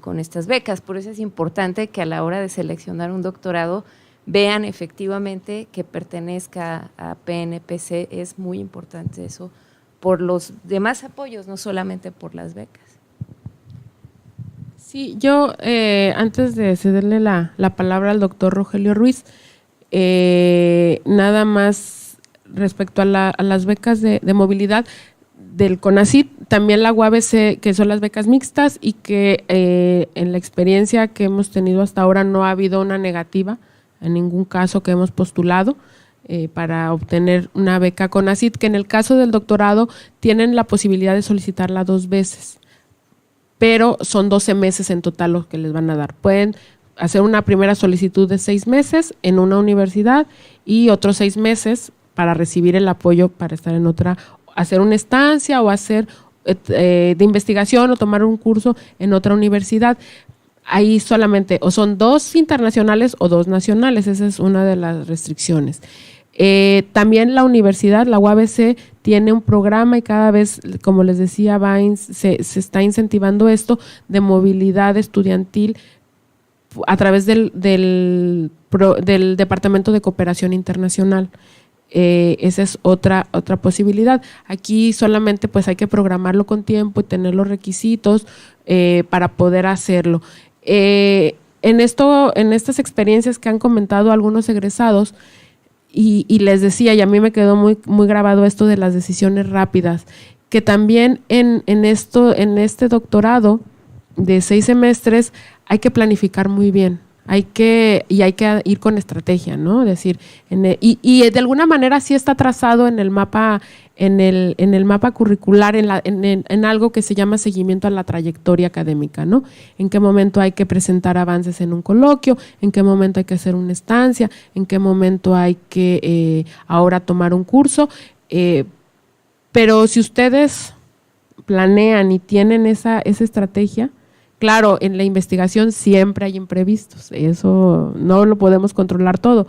con estas becas. Por eso es importante que a la hora de seleccionar un doctorado vean efectivamente que pertenezca a PNPC. Es muy importante eso por los demás apoyos, no solamente por las becas. Sí, yo antes de cederle la palabra al doctor Rogelio Ruiz, nada más respecto a las becas de movilidad del CONACYT, también la UABC, que son las becas mixtas y que en la experiencia que hemos tenido hasta ahora no ha habido una negativa en ningún caso que hemos postulado para obtener una beca CONACYT, que en el caso del doctorado tienen la posibilidad de solicitarla 2 veces, pero son 12 meses en total los que les van a dar. Pueden hacer una primera solicitud de 6 meses en una universidad y otros 6 meses para recibir el apoyo para estar en otra, hacer una estancia o hacer de investigación o tomar un curso en otra universidad. Ahí solamente o son 2 internacionales o 2 nacionales, esa es una de las restricciones. También la universidad, la UABC, tiene un programa y cada vez, como les decía, se está incentivando esto de movilidad estudiantil a través del Departamento de Cooperación Internacional. esa es otra posibilidad. Aquí solamente pues hay que programarlo con tiempo y tener los requisitos para poder hacerlo. En estas experiencias que han comentado algunos egresados, y les decía, y a mí me quedó muy, muy grabado esto de las decisiones rápidas, que también en este doctorado de 6 semestres hay que planificar muy bien. Hay que ir con estrategia, ¿no? Es decir, y de alguna manera sí está trazado en el mapa, en el mapa curricular, en algo que se llama seguimiento a la trayectoria académica, ¿no? En qué momento hay que presentar avances en un coloquio, en qué momento hay que hacer una estancia, en qué momento hay que ahora tomar un curso. Pero si ustedes planean y tienen esa estrategia, claro, en la investigación siempre hay imprevistos, eso no lo podemos controlar todo,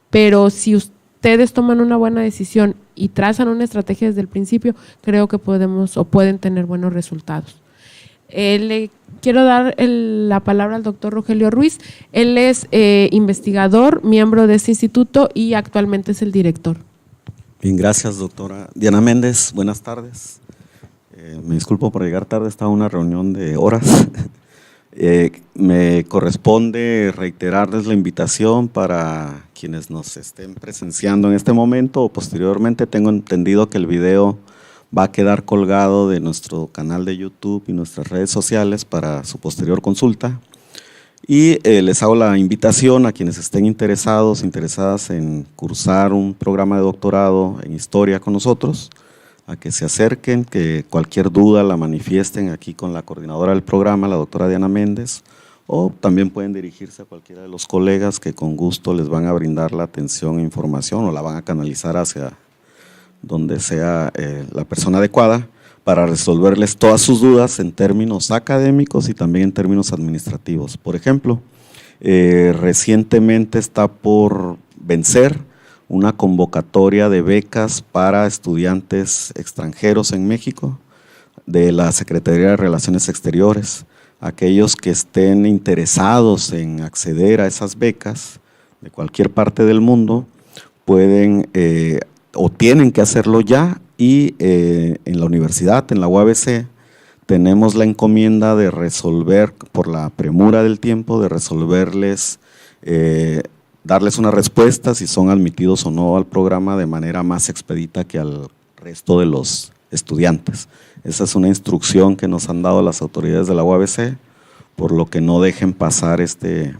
pero si ustedes toman una buena decisión y trazan una estrategia desde el principio, creo que pueden tener buenos resultados. Le quiero dar la palabra al doctor Rogelio Ruiz. Él es investigador, miembro de este instituto y actualmente es el director. Bien, gracias, doctora Diana Méndez. Buenas tardes. Me disculpo por llegar tarde, estaba en una reunión de horas. Me corresponde reiterarles la invitación para quienes nos estén presenciando en este momento o posteriormente. Tengo entendido que el video va a quedar colgado de nuestro canal de YouTube y nuestras redes sociales para su posterior consulta. Y les hago la invitación a quienes estén interesadas en cursar un programa de doctorado en historia con nosotros, a que se acerquen, que cualquier duda la manifiesten aquí con la coordinadora del programa, la doctora Diana Méndez, o también pueden dirigirse a cualquiera de los colegas que con gusto les van a brindar la atención e información o la van a canalizar hacia donde sea la persona adecuada para resolverles todas sus dudas en términos académicos y también en términos administrativos. Por ejemplo, recientemente está por vencer una convocatoria de becas para estudiantes extranjeros en México de la Secretaría de Relaciones Exteriores. Aquellos que estén interesados en acceder a esas becas de cualquier parte del mundo pueden o tienen que hacerlo ya, y en la universidad, en la UABC, tenemos la encomienda de resolver, por la premura del tiempo, de resolverles, darles una respuesta si son admitidos o no al programa de manera más expedita que al resto de los estudiantes. Esa es una instrucción que nos han dado las autoridades de la UABC, por lo que no dejen pasar este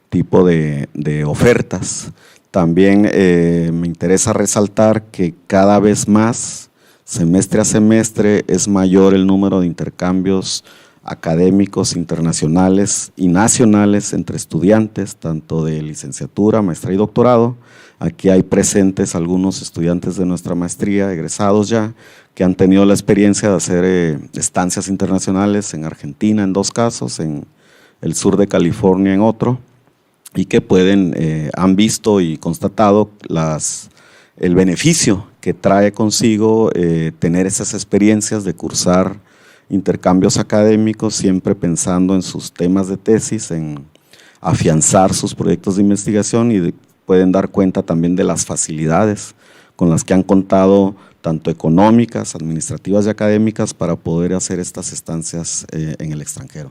tipo de ofertas. También me interesa resaltar que cada vez más, semestre a semestre, es mayor el número de intercambios académicos internacionales y nacionales entre estudiantes, tanto de licenciatura, maestría y doctorado. Aquí hay presentes algunos estudiantes de nuestra maestría, egresados ya, que han tenido la experiencia de hacer estancias internacionales en Argentina en 2 casos, en el sur de California en otro, y que han visto y constatado el beneficio que trae consigo tener esas experiencias de cursar intercambios académicos, siempre pensando en sus temas de tesis, en afianzar sus proyectos de investigación, y pueden dar cuenta también de las facilidades con las que han contado, tanto económicas, administrativas y académicas, para poder hacer estas estancias en el extranjero.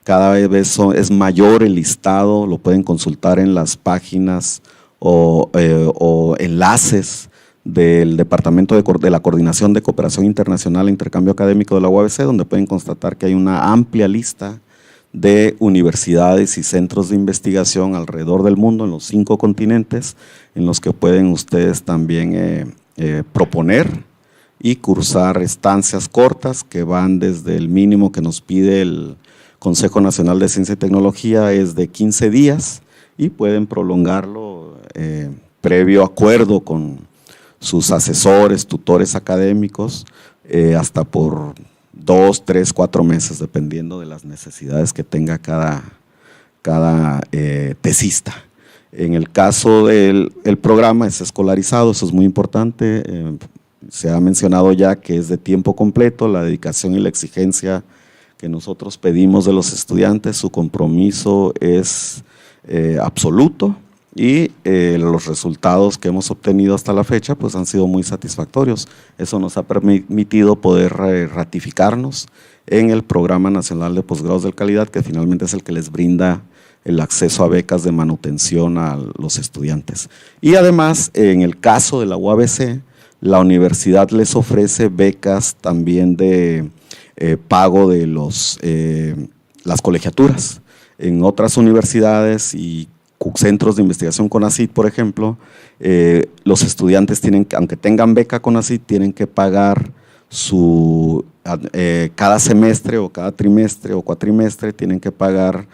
Cada vez es mayor el listado, lo pueden consultar en las páginas o enlaces del Departamento de la Coordinación de Cooperación Internacional e Intercambio Académico de la UABC, donde pueden constatar que hay una amplia lista de universidades y centros de investigación alrededor del mundo, en los 5 continentes, en los que pueden ustedes también proponer y cursar estancias cortas que van desde el mínimo que nos pide el Consejo Nacional de Ciencia y Tecnología, es de 15 días, y pueden prolongarlo previo acuerdo con sus asesores, tutores académicos, hasta por 2, 3, 4 meses, dependiendo de las necesidades que tenga cada tesista. En el caso del programa es escolarizado, eso es muy importante. Se ha mencionado ya que es de tiempo completo, la dedicación y la exigencia que nosotros pedimos de los estudiantes, su compromiso es absoluto, y los resultados que hemos obtenido hasta la fecha pues han sido muy satisfactorios. Eso nos ha permitido poder ratificarnos en el Programa Nacional de Posgrados de Calidad, que finalmente es el que les brinda el acceso a becas de manutención a los estudiantes. Y además, en el caso de la UABC, la universidad les ofrece becas también de pago de las colegiaturas. En otras universidades y centros de investigación CONACYT, por ejemplo, los estudiantes tienen, aunque tengan beca CONACYT, tienen que pagar cada semestre o cada trimestre o cuatrimestre, tienen que pagar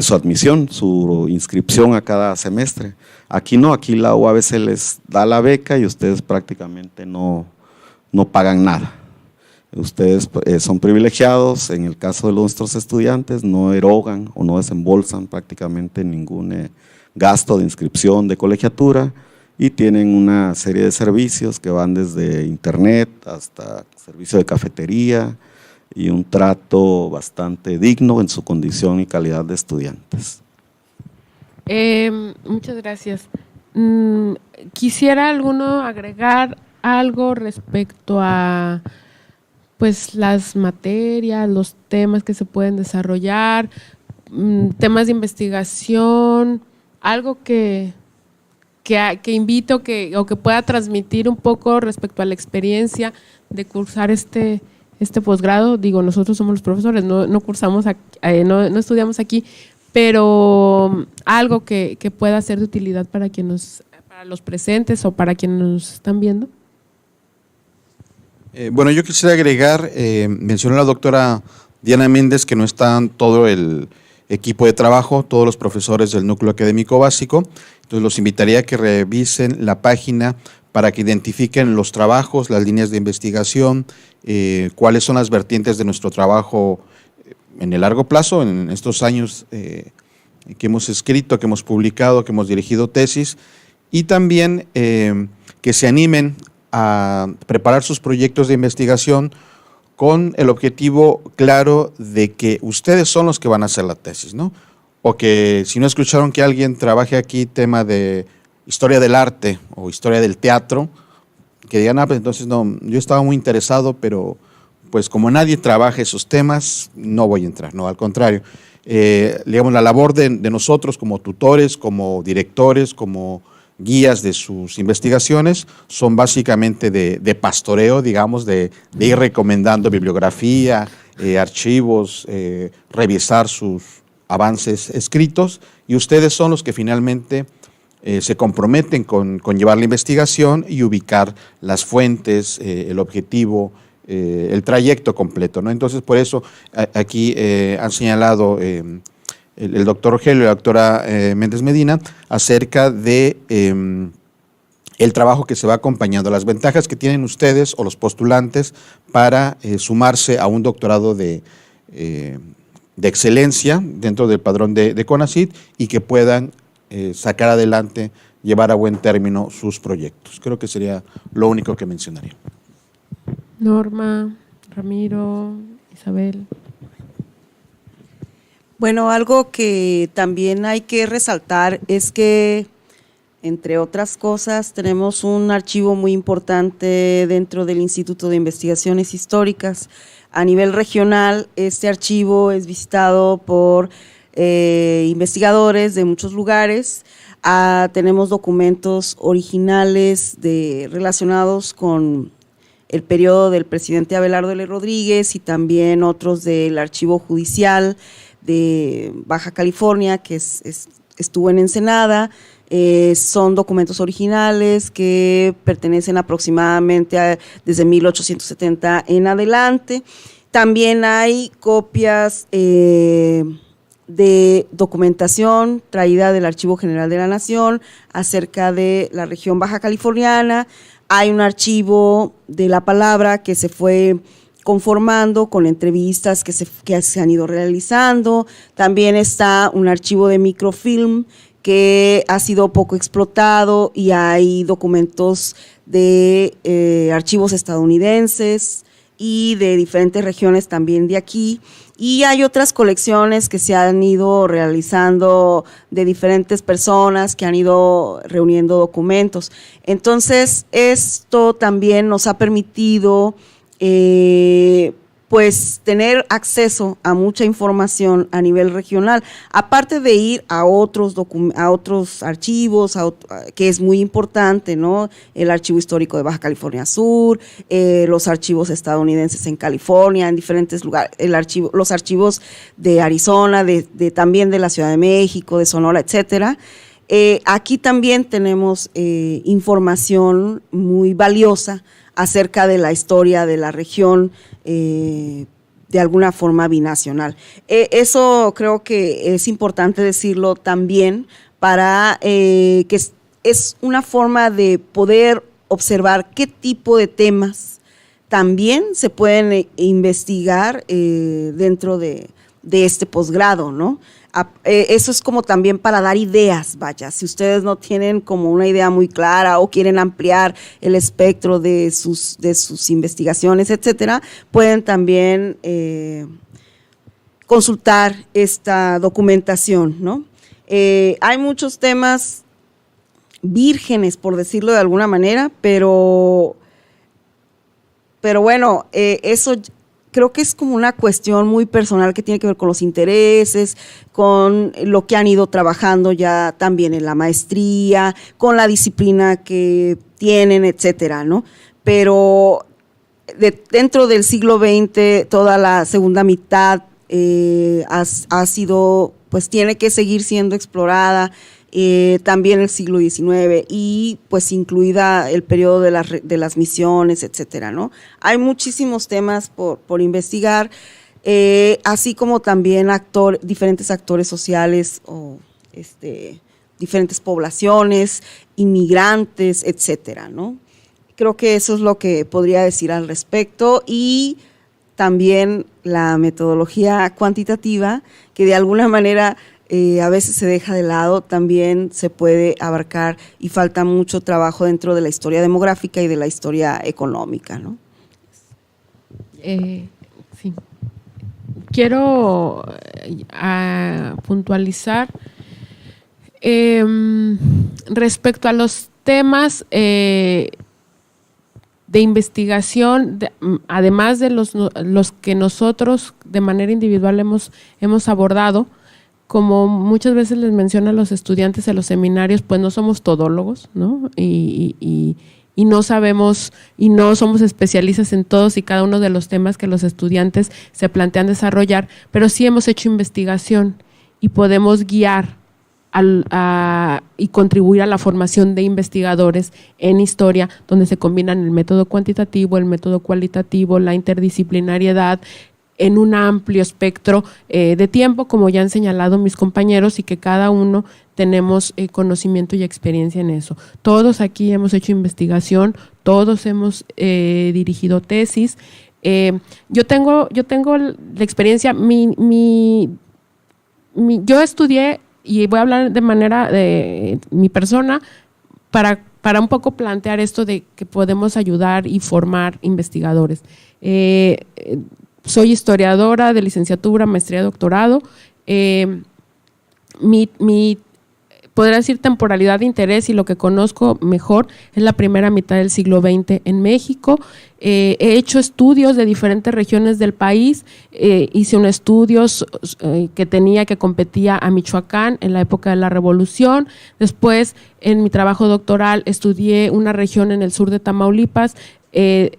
su admisión, su inscripción a cada semestre. Aquí no, aquí la UABC les da la beca y ustedes prácticamente no pagan nada. Ustedes son privilegiados, en el caso de nuestros estudiantes, no erogan o no desembolsan prácticamente ningún gasto de inscripción de colegiatura y tienen una serie de servicios que van desde internet hasta servicio de cafetería y un trato bastante digno en su condición y calidad de estudiantes. Muchas gracias. Quisiera alguno agregar algo respecto a pues las materias, los temas que se pueden desarrollar, temas de investigación, algo que invito o que pueda transmitir un poco respecto a la experiencia de cursar este posgrado. Digo, nosotros somos los profesores, no cursamos, no estudiamos aquí, pero algo que pueda ser de utilidad para los presentes o para quienes nos están viendo. Bueno, yo quisiera agregar, mencionó la doctora Diana Méndez que no están todo el equipo de trabajo, todos los profesores del núcleo académico básico, entonces los invitaría a que revisen la página para que identifiquen los trabajos, las líneas de investigación, cuáles son las vertientes de nuestro trabajo en el largo plazo, en estos años que hemos escrito, que hemos publicado, que hemos dirigido tesis, y también que se animen a preparar sus proyectos de investigación con el objetivo claro de que ustedes son los que van a hacer la tesis, ¿no? O que si no escucharon que alguien trabaje aquí tema de historia del arte o historia del teatro, que digan, pues entonces no, yo estaba muy interesado, pero pues como nadie trabaja esos temas, no voy a entrar, no, al contrario. Digamos, la labor de nosotros como tutores, como directores, como guías de sus investigaciones son básicamente de pastoreo, digamos, de ir recomendando bibliografía, archivos, revisar sus avances escritos, y ustedes son los que finalmente se comprometen con llevar la investigación y ubicar las fuentes, el objetivo, el trayecto completo, ¿no? Entonces, por eso aquí han señalado el doctor Rogelio y la doctora Méndez Medina acerca de el trabajo que se va acompañando, las ventajas que tienen ustedes o los postulantes para sumarse a un doctorado de excelencia dentro del padrón de CONACYT y que puedan sacar adelante, llevar a buen término sus proyectos. Creo que sería lo único que mencionaría. Norma, Ramiro, Isabel. Bueno, algo que también hay que resaltar es que, entre otras cosas, tenemos un archivo muy importante dentro del Instituto de Investigaciones Históricas. A nivel regional, este archivo es visitado por investigadores de muchos lugares. Tenemos documentos originales relacionados con el periodo del presidente Abelardo L. Rodríguez y también otros del archivo judicial de Baja California, que estuvo en Ensenada. Son documentos originales que pertenecen aproximadamente desde 1870 en adelante. También hay copias de documentación traída del Archivo General de la Nación acerca de la región baja californiana. Hay un archivo de la palabra que se fue conformando con entrevistas que se han ido realizando. También está un archivo de microfilm que ha sido poco explotado y hay documentos de archivos estadounidenses y de diferentes regiones también de aquí. Y hay otras colecciones que se han ido realizando de diferentes personas que han ido reuniendo documentos. Entonces, esto también nos ha permitido pues tener acceso a mucha información a nivel regional, aparte de ir a otros archivos, que es muy importante, ¿no? El Archivo Histórico de Baja California Sur, los archivos estadounidenses en California, en diferentes lugares, los archivos de Arizona, también de la Ciudad de México, de Sonora, etcétera. Aquí también tenemos información muy valiosa acerca de la historia de la región, de alguna forma binacional. Eso creo que es importante decirlo también para que es una forma de poder observar qué tipo de temas también se pueden investigar dentro de este posgrado, ¿no? Eso es como también para dar ideas, vaya, si ustedes no tienen como una idea muy clara o quieren ampliar el espectro de sus investigaciones, etcétera, pueden también consultar esta documentación, ¿no? Hay muchos temas vírgenes, por decirlo de alguna manera, pero bueno, eso creo que es como una cuestión muy personal que tiene que ver con los intereses, con lo que han ido trabajando ya también en la maestría, con la disciplina que tienen, etcétera, ¿no? Pero dentro del siglo XX, toda la segunda mitad ha sido, pues tiene que seguir siendo explorada, también el siglo XIX y pues incluida el periodo de las misiones, etcétera, ¿no? Hay muchísimos temas por investigar, así como también diferentes actores sociales o diferentes poblaciones, inmigrantes, etcétera, ¿no? Creo que eso es lo que podría decir al respecto, y también la metodología cuantitativa, que de alguna manera a veces se deja de lado, también se puede abarcar y falta mucho trabajo dentro de la historia demográfica y de la historia económica, ¿no? Sí. Quiero puntualizar respecto a los temas de investigación, además de los que nosotros de manera individual hemos abordado. Como muchas veces les menciono a los estudiantes en los seminarios, pues no somos todólogos, ¿no? Y no sabemos y no somos especialistas en todos y cada uno de los temas que los estudiantes se plantean desarrollar, pero sí hemos hecho investigación y podemos guiar y contribuir a la formación de investigadores en historia, donde se combinan el método cuantitativo, el método cualitativo, la interdisciplinariedad, en un amplio espectro de tiempo, como ya han señalado mis compañeros, y que cada uno tenemos conocimiento y experiencia en eso. Todos aquí hemos hecho investigación, todos hemos dirigido tesis. Yo tengo la experiencia, yo estudié, y voy a hablar de manera de mi persona, para un poco plantear esto de que podemos ayudar y formar investigadores. Soy historiadora de licenciatura, maestría, doctorado. Podría decir temporalidad de interés y lo que conozco mejor es la primera mitad del siglo XX en México. He hecho estudios de diferentes regiones del país. Hice un estudio que competía a Michoacán en la época de la Revolución. Después, en mi trabajo doctoral, estudié una región en el sur de Tamaulipas.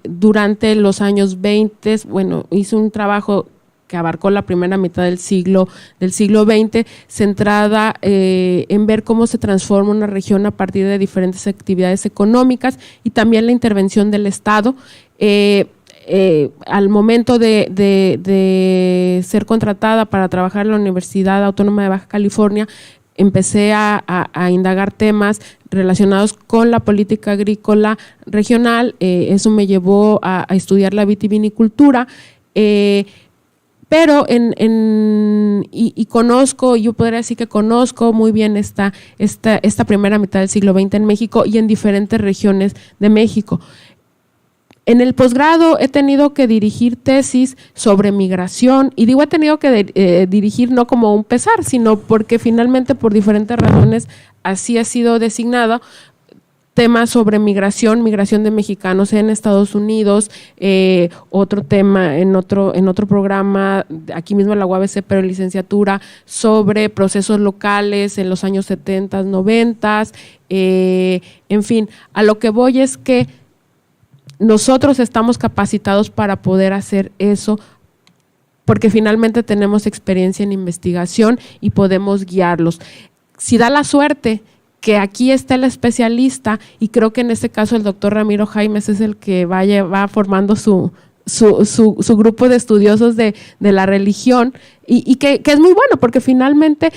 Durante los años 20, bueno, hice un trabajo que abarcó la primera mitad del siglo XX, centrada en ver cómo se transforma una región a partir de diferentes actividades económicas y también la intervención del Estado. Al momento de ser contratada para trabajar en la Universidad Autónoma de Baja California, empecé a indagar temas relacionados con la política agrícola regional. Eso me llevó a estudiar la vitivinicultura, pero conozco, yo podría decir que conozco muy bien esta primera mitad del siglo XX en México y en diferentes regiones de México. En el posgrado he tenido que dirigir tesis sobre migración, y digo he tenido que dirigir no como un pesar, sino porque finalmente por diferentes razones así ha sido designado. Temas sobre migración de mexicanos en Estados Unidos, otro tema en otro programa, aquí mismo en la UABC, pero en licenciatura, sobre procesos locales en los años 70, 90, en fin, a lo que voy es que nosotros estamos capacitados para poder hacer eso, porque finalmente tenemos experiencia en investigación y podemos guiarlos. Si da la suerte que aquí está el especialista, y creo que en este caso el doctor Ramiro Jaimes es el que va formando su grupo de estudiosos de la religión, y que es muy bueno, porque finalmente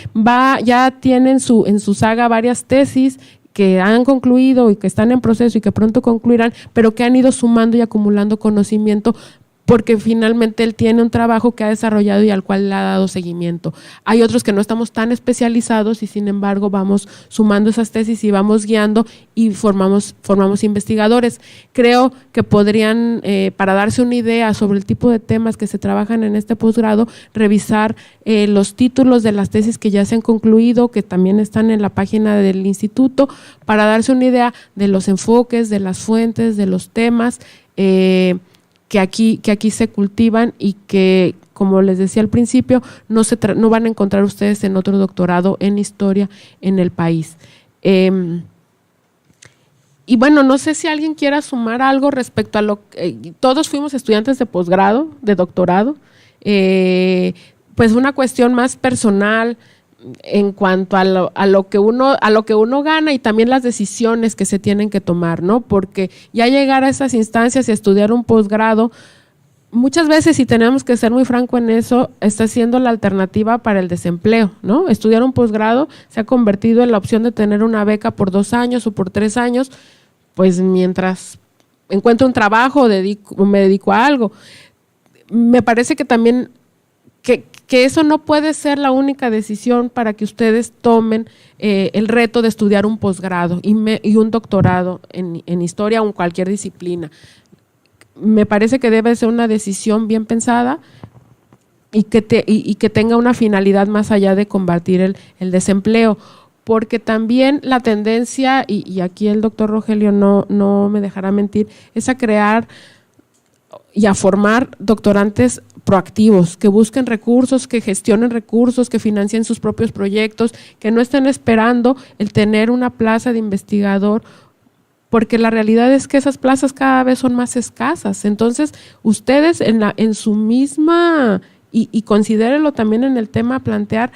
ya tienen en su saga varias tesis que han concluido y que están en proceso y que pronto concluirán, pero que han ido sumando y acumulando conocimiento, porque finalmente él tiene un trabajo que ha desarrollado y al cual le ha dado seguimiento. Hay otros que no estamos tan especializados y sin embargo vamos sumando esas tesis y vamos guiando y formamos investigadores. Creo que podrían, para darse una idea sobre el tipo de temas que se trabajan en este posgrado, revisar los títulos de las tesis que ya se han concluido, que también están en la página del instituto, para darse una idea de los enfoques, de las fuentes, de los temas, que aquí se cultivan y que, como les decía al principio, no van a encontrar ustedes en otro doctorado en historia en el país. Y bueno, no sé si alguien quiera sumar algo respecto a todos fuimos estudiantes de posgrado, de doctorado, pues una cuestión más personal en cuanto a lo que uno gana, y también las decisiones que se tienen que tomar, ¿no? Porque ya llegar a esas instancias y estudiar un posgrado, muchas veces, y tenemos que ser muy franco en eso, está siendo la alternativa para el desempleo, ¿no? Estudiar un posgrado se ha convertido en la opción de tener una beca por 2 años o por 3 años, pues mientras encuentro un trabajo o me dedico a algo. Me parece que también que eso no puede ser la única decisión para que ustedes tomen el reto de estudiar un posgrado y un doctorado en historia o en cualquier disciplina. Me parece que debe ser una decisión bien pensada y que tenga una finalidad más allá de combatir el desempleo, porque también la tendencia, y aquí el doctor Rogelio no me dejará mentir, es a crear y a formar doctorantes proactivos, que busquen recursos, que gestionen recursos, que financien sus propios proyectos, que no estén esperando el tener una plaza de investigador, porque la realidad es que esas plazas cada vez son más escasas. Entonces, ustedes en su misma, y considérenlo también en el tema a plantear,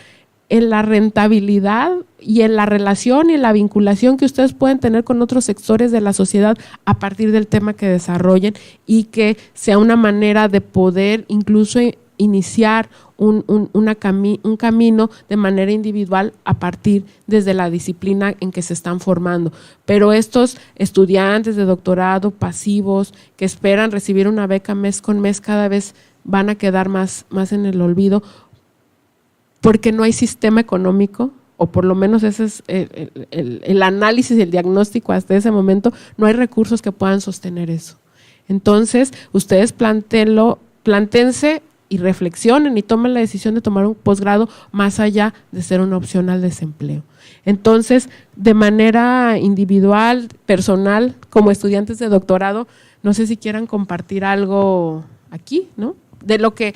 en la rentabilidad y en la relación y en la vinculación que ustedes pueden tener con otros sectores de la sociedad a partir del tema que desarrollen, y que sea una manera de poder incluso iniciar un camino de manera individual a partir desde la disciplina en que se están formando. Pero estos estudiantes de doctorado pasivos que esperan recibir una beca mes con mes cada vez van a quedar más en el olvido, porque no hay sistema económico, o por lo menos ese es el análisis y el diagnóstico hasta ese momento. No hay recursos que puedan sostener eso. Entonces, ustedes plántense y reflexionen y tomen la decisión de tomar un posgrado más allá de ser una opción al desempleo. Entonces, de manera individual, personal, como estudiantes de doctorado, no sé si quieran compartir algo aquí, ¿no? De lo que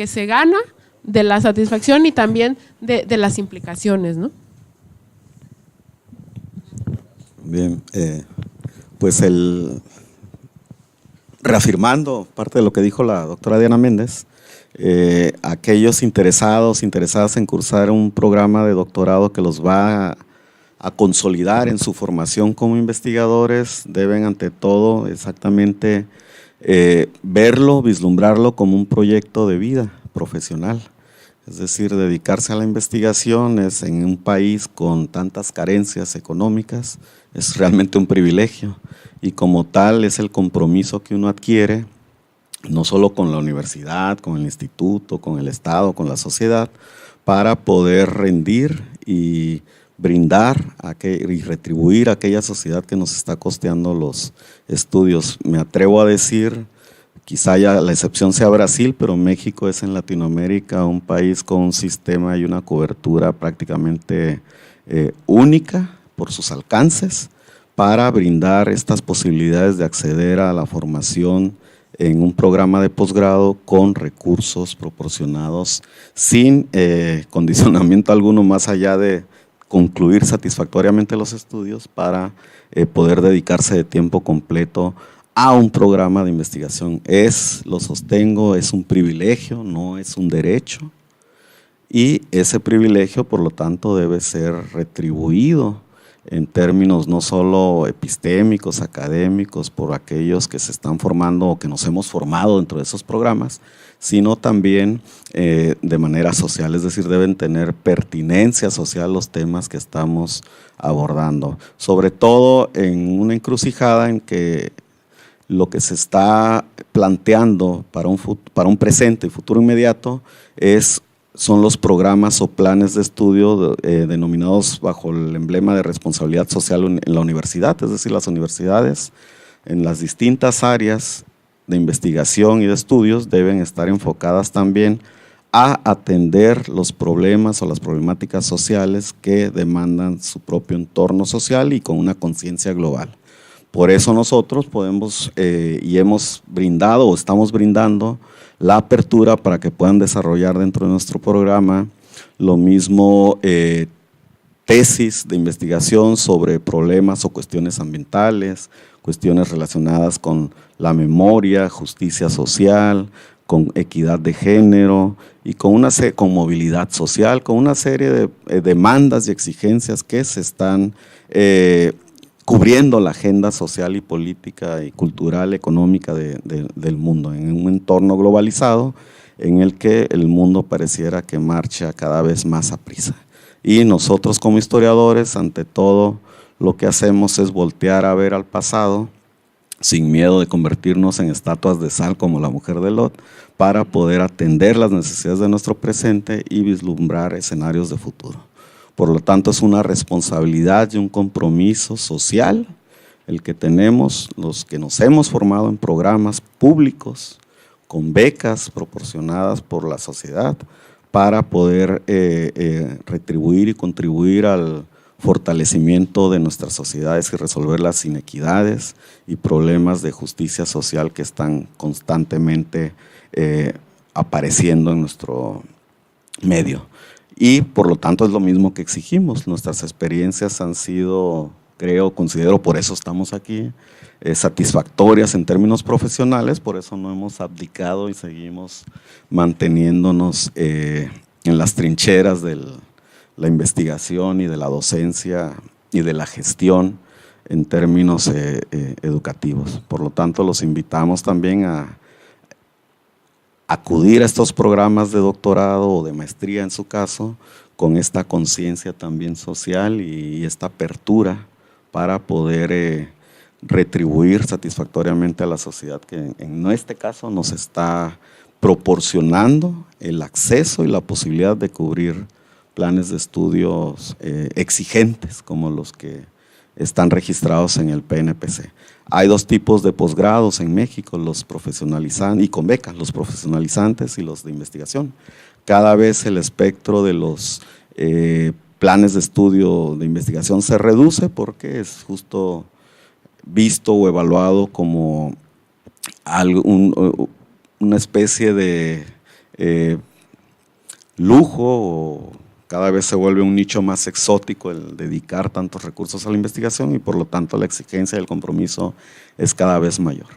se gana, de la satisfacción y también de las implicaciones, ¿no? Bien, pues reafirmando parte de lo que dijo la doctora Diana Méndez, aquellos interesadas en cursar un programa de doctorado que los va a consolidar en su formación como investigadores, deben ante todo exactamente verlo, vislumbrarlo como un proyecto de vida profesional. Es decir, dedicarse a la investigación en un país con tantas carencias económicas es realmente un privilegio, y como tal es el compromiso que uno adquiere no solo con la universidad, con el instituto, con el Estado, con la sociedad, para poder rendir y brindar y retribuir a aquella sociedad que nos está costeando los estudios. Me atrevo a decir, quizá ya la excepción sea Brasil, pero México es en Latinoamérica un país con un sistema y una cobertura prácticamente única por sus alcances para brindar estas posibilidades de acceder a la formación en un programa de posgrado con recursos proporcionados sin condicionamiento alguno más allá de concluir satisfactoriamente los estudios para poder dedicarse de tiempo completo a un programa de investigación. Lo sostengo, es un privilegio, no es un derecho, y ese privilegio, por lo tanto, debe ser retribuido en términos no solo epistémicos, académicos, por aquellos que se están formando o que nos hemos formado dentro de esos programas, sino también de manera social, es decir, deben tener pertinencia social los temas que estamos abordando, sobre todo en una encrucijada en que lo que se está planteando para un presente y futuro inmediato son los programas o planes de estudio denominados bajo el emblema de responsabilidad social en la universidad, es decir, las universidades en las distintas áreas de investigación y de estudios deben estar enfocadas también a atender los problemas o las problemáticas sociales que demandan su propio entorno social y con una conciencia global. Por eso nosotros podemos y hemos brindado o estamos brindando la apertura para que puedan desarrollar dentro de nuestro programa lo mismo tesis de investigación sobre problemas o cuestiones ambientales, cuestiones relacionadas con la memoria, justicia social, con equidad de género y con movilidad social, con una serie de demandas y exigencias que se están cubriendo la agenda social y política y cultural, económica del mundo, en un entorno globalizado en el que el mundo pareciera que marcha cada vez más a prisa. Y nosotros como historiadores, ante todo, lo que hacemos es voltear a ver al pasado, sin miedo de convertirnos en estatuas de sal como la mujer de Lot, para poder atender las necesidades de nuestro presente y vislumbrar escenarios de futuro. Por lo tanto, es una responsabilidad y un compromiso social el que tenemos los que nos hemos formado en programas públicos con becas proporcionadas por la sociedad para poder retribuir y contribuir al fortalecimiento de nuestras sociedades y resolver las inequidades y problemas de justicia social que están constantemente apareciendo en nuestro medio. Y por lo tanto es lo mismo que exigimos. Nuestras experiencias han sido, considero, por eso estamos aquí, satisfactorias en términos profesionales, por eso no hemos abdicado y seguimos manteniéndonos en las trincheras de la investigación y de la docencia y de la gestión en términos educativos. Por lo tanto, los invitamos también a acudir a estos programas de doctorado o de maestría en su caso, con esta conciencia también social y esta apertura para poder retribuir satisfactoriamente a la sociedad que en este caso nos está proporcionando el acceso y la posibilidad de cubrir planes de estudios exigentes como los que están registrados en el PNPC. Hay dos tipos de posgrados en México, los profesionalizantes y con becas, los profesionalizantes y los de investigación. Cada vez el espectro de los planes de estudio de investigación se reduce porque es justo visto o evaluado como una especie de lujo, o cada vez se vuelve un nicho más exótico el dedicar tantos recursos a la investigación y por lo tanto la exigencia y el compromiso es cada vez mayor.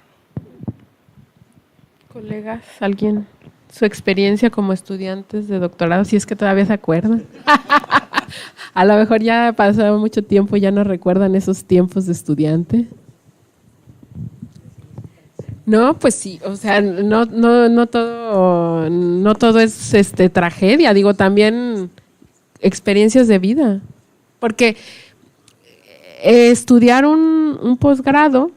Colegas, ¿alguien? Su experiencia como estudiantes de doctorado, si es que todavía se acuerdan. A lo mejor ya ha pasado mucho tiempo, ya no recuerdan esos tiempos de estudiante. No, pues sí, o sea, no todo es tragedia, digo, también experiencias de vida, porque estudiar un posgrado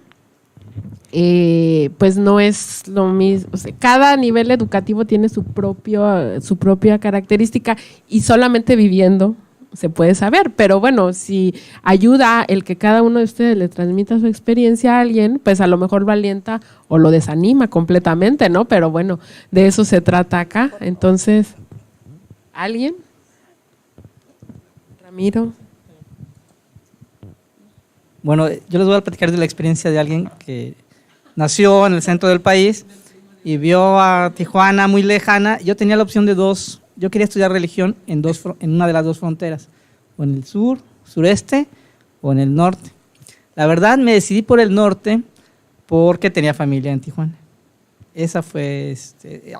pues no es lo mismo, o sea, cada nivel educativo tiene su propia característica y solamente viviendo se puede saber, pero bueno, si ayuda el que cada uno de ustedes le transmita su experiencia a alguien, pues a lo mejor lo alienta o lo desanima completamente, ¿no? Pero bueno, de eso se trata acá. Entonces, ¿alguien? Ramiro. Bueno, yo les voy a platicar de la experiencia de alguien que nació en el centro del país y vio a Tijuana muy lejana. Yo tenía la opción de dos. Yo quería estudiar religión en una de las dos fronteras, o en el sur, sureste, o en el norte. La verdad me decidí por el norte porque tenía familia en Tijuana. Esa fue,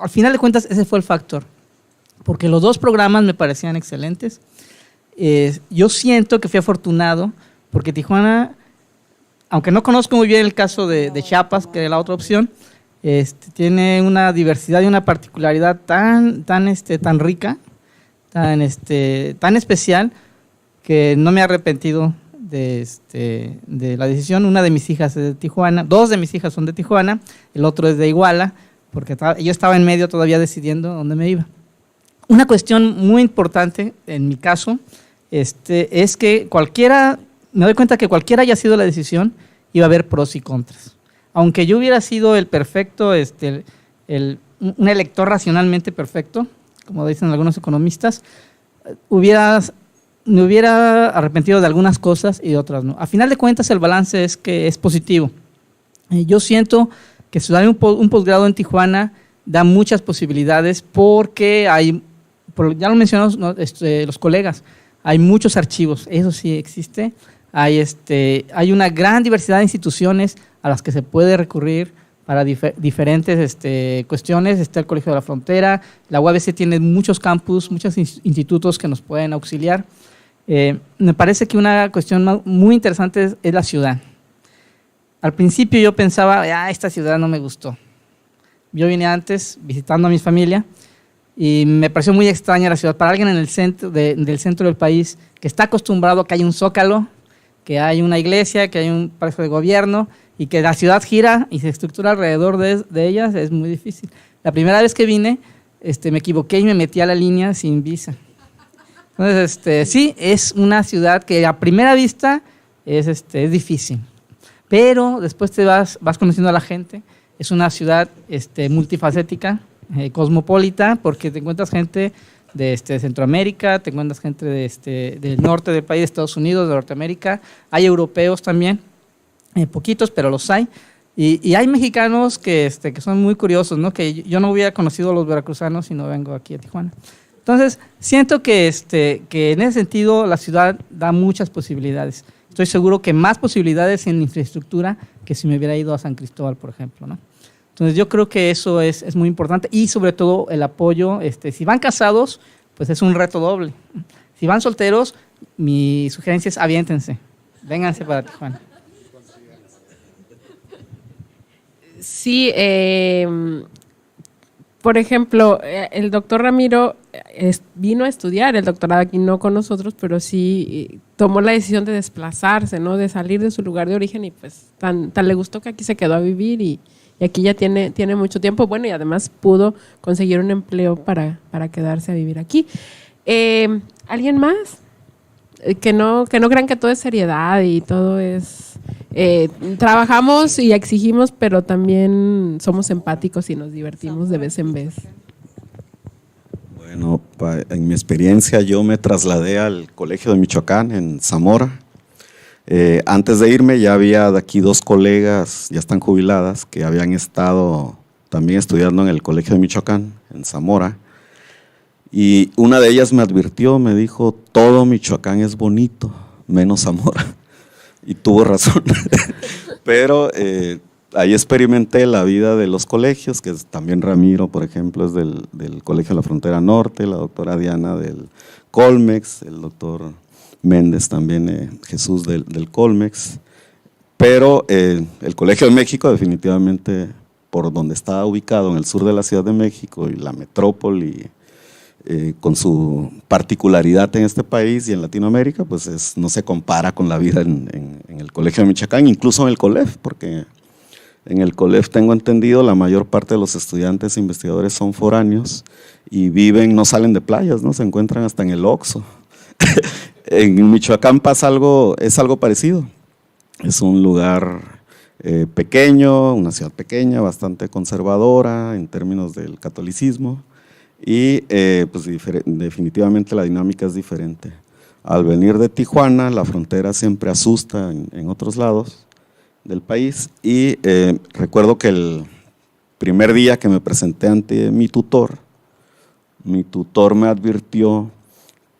al final de cuentas, ese fue el factor, porque los dos programas me parecían excelentes. Yo siento que fui afortunado porque Tijuana, aunque no conozco muy bien el caso de Chiapas, que era la otra opción, tiene una diversidad y una particularidad tan rica, tan especial, que no me he arrepentido de la decisión. Una de mis hijas es de Tijuana, dos de mis hijas son de Tijuana, el otro es de Iguala, porque yo estaba en medio todavía decidiendo dónde me iba. Una cuestión muy importante en mi caso es que me doy cuenta que cualquiera haya sido la decisión, iba a haber pros y contras. Aunque yo hubiera sido el perfecto, un elector racionalmente perfecto, como dicen algunos economistas, me hubiera arrepentido de algunas cosas y de otras no. A final de cuentas, el balance es que es positivo. Yo siento que estudiar un posgrado en Tijuana da muchas posibilidades porque ya lo mencionamos, ¿no? Los colegas, hay muchos archivos, eso sí existe. Hay una gran diversidad de instituciones a las que se puede recurrir para diferentes cuestiones. Está el Colegio de la Frontera, la UABC tiene muchos campus, muchos institutos que nos pueden auxiliar. Me parece que una cuestión muy interesante es la ciudad. Al principio yo pensaba, esta ciudad no me gustó. Yo vine antes visitando a mi familia y me pareció muy extraña la ciudad. Para alguien en el centro del centro del país que está acostumbrado a que hay un zócalo, que hay una iglesia, que hay un palacio de gobierno y que la ciudad gira y se estructura alrededor de ellas, es muy difícil. La primera vez que vine, me equivoqué y me metí a la línea sin visa. Entonces, sí, es una ciudad que a primera vista es difícil, pero después te vas conociendo a la gente. Es una ciudad multifacética, cosmopolita, porque te encuentras gente de Centroamérica, te encuentras gente del norte del país, de Estados Unidos, de Norteamérica, hay europeos también, poquitos, pero los hay, y hay mexicanos que son muy curiosos, ¿no? Que yo no hubiera conocido a los veracruzanos si no vengo aquí a Tijuana. Entonces, siento que en ese sentido la ciudad da muchas posibilidades. Estoy seguro que más posibilidades en infraestructura que si me hubiera ido a San Cristóbal, por ejemplo, ¿no? Entonces yo creo que eso es muy importante y sobre todo el apoyo. Si van casados, pues es un reto doble. Si van solteros, mi sugerencia es aviéntense, vénganse para Tijuana. Sí, por ejemplo, el doctor Ramiro vino a estudiar el doctorado aquí, no con nosotros, pero sí tomó la decisión de desplazarse, ¿no? De salir de su lugar de origen y pues tan le gustó que aquí se quedó a vivir y aquí ya tiene mucho tiempo, bueno, y además pudo conseguir un empleo para quedarse a vivir aquí. ¿Alguien más? Que no crean que todo es seriedad y todo es... trabajamos y exigimos, pero también somos empáticos y nos divertimos de vez en vez. Bueno, en mi experiencia yo me trasladé al Colegio de Michoacán en Zamora. Antes de irme ya había de aquí dos colegas, ya están jubiladas, que habían estado también estudiando en el Colegio de Michoacán, en Zamora. Y una de ellas me advirtió, me dijo, todo Michoacán es bonito, menos Zamora. Y tuvo razón. Pero ahí experimenté la vida de los colegios, que también Ramiro, por ejemplo, es del Colegio de la Frontera Norte, la doctora Diana del Colmex, el doctor Méndez también, Jesús del Colmex, pero el Colegio de México definitivamente, por donde está ubicado en el sur de la Ciudad de México y la metrópoli, con su particularidad en este país y en Latinoamérica, pues no se compara con la vida en el Colegio de Michoacán, incluso en el COLEF, porque en el COLEF tengo entendido la mayor parte de los estudiantes e investigadores son foráneos y no salen de playas, ¿no? Se encuentran hasta en el Oxxo. En Michoacán es algo parecido. Es un lugar pequeño, una ciudad pequeña, bastante conservadora en términos del catolicismo y pues definitivamente la dinámica es diferente. Al venir de Tijuana, la frontera siempre asusta en otros lados del país y recuerdo que el primer día que me presenté ante mi tutor me advirtió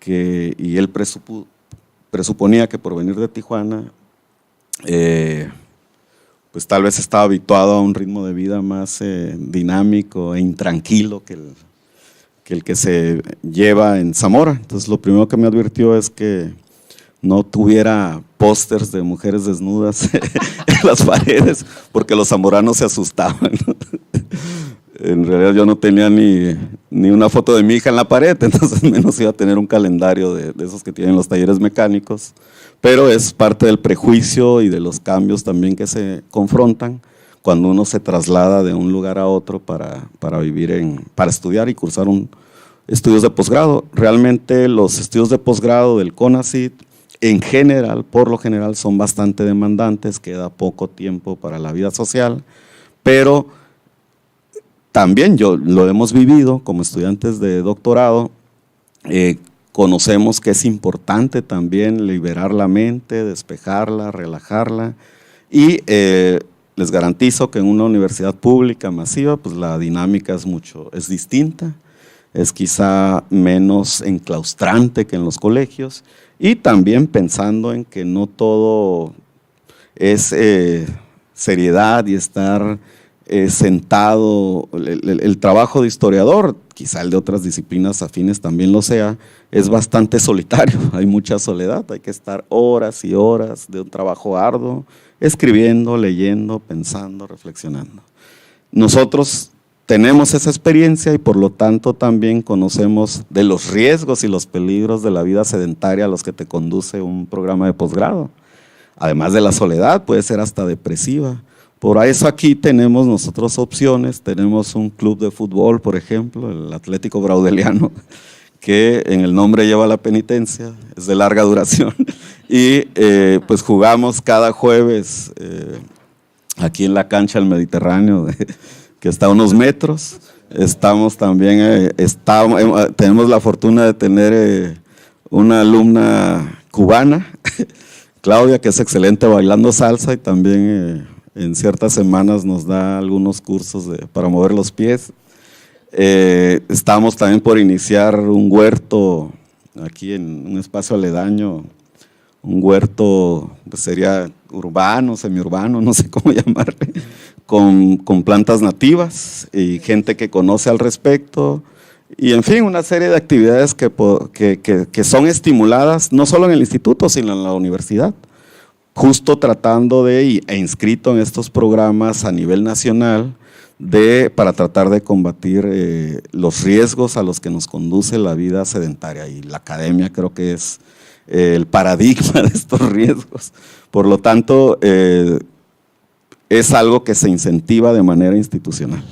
y él presuponía que por venir de Tijuana, pues tal vez estaba habituado a un ritmo de vida más dinámico e intranquilo que el que se lleva en Zamora. Entonces lo primero que me advirtió es que no tuviera pósters de mujeres desnudas en las paredes, porque los zamoranos se asustaban, ¿no? En realidad yo no tenía ni una foto de mi hija en la pared, entonces menos iba a tener un calendario de esos que tienen los talleres mecánicos, pero es parte del prejuicio y de los cambios también que se confrontan cuando uno se traslada de un lugar a otro para estudiar y cursar estudios de posgrado. Realmente los estudios de posgrado del CONACYT en general, por lo general, son bastante demandantes, queda poco tiempo para la vida social, pero también lo hemos vivido como estudiantes de doctorado, conocemos que es importante también liberar la mente, despejarla, relajarla y les garantizo que en una universidad pública masiva pues la dinámica es distinta, es quizá menos enclaustrante que en los colegios y también pensando en que no todo es seriedad y estar sentado. El trabajo de historiador, quizá el de otras disciplinas afines también lo sea, es bastante solitario, hay mucha soledad, hay que estar horas y horas de un trabajo arduo, escribiendo, leyendo, pensando, reflexionando. Nosotros tenemos esa experiencia y por lo tanto también conocemos de los riesgos y los peligros de la vida sedentaria a los que te conduce un programa de posgrado. Además de la soledad, puede ser hasta depresiva. Por eso aquí tenemos nosotros opciones, tenemos un club de fútbol, por ejemplo, el Atlético Braudeliano, que en el nombre lleva la penitencia, es de larga duración, y pues jugamos cada jueves aquí en la cancha del Mediterráneo, que está a unos metros. Estamos también, tenemos la fortuna de tener una alumna cubana, Claudia, que es excelente bailando salsa y también en ciertas semanas nos da algunos cursos para mover los pies. Estamos también por iniciar un huerto aquí en un espacio aledaño, un huerto pues sería urbano, semiurbano, no sé cómo llamarle, con plantas nativas y gente que conoce al respecto y en fin, una serie de actividades que son estimuladas no solo en el instituto, sino en la universidad, justo tratando e inscrito en estos programas a nivel nacional para tratar de combatir los riesgos a los que nos conduce la vida sedentaria, y la academia creo que es el paradigma de estos riesgos. Por lo tanto, es algo que se incentiva de manera institucional.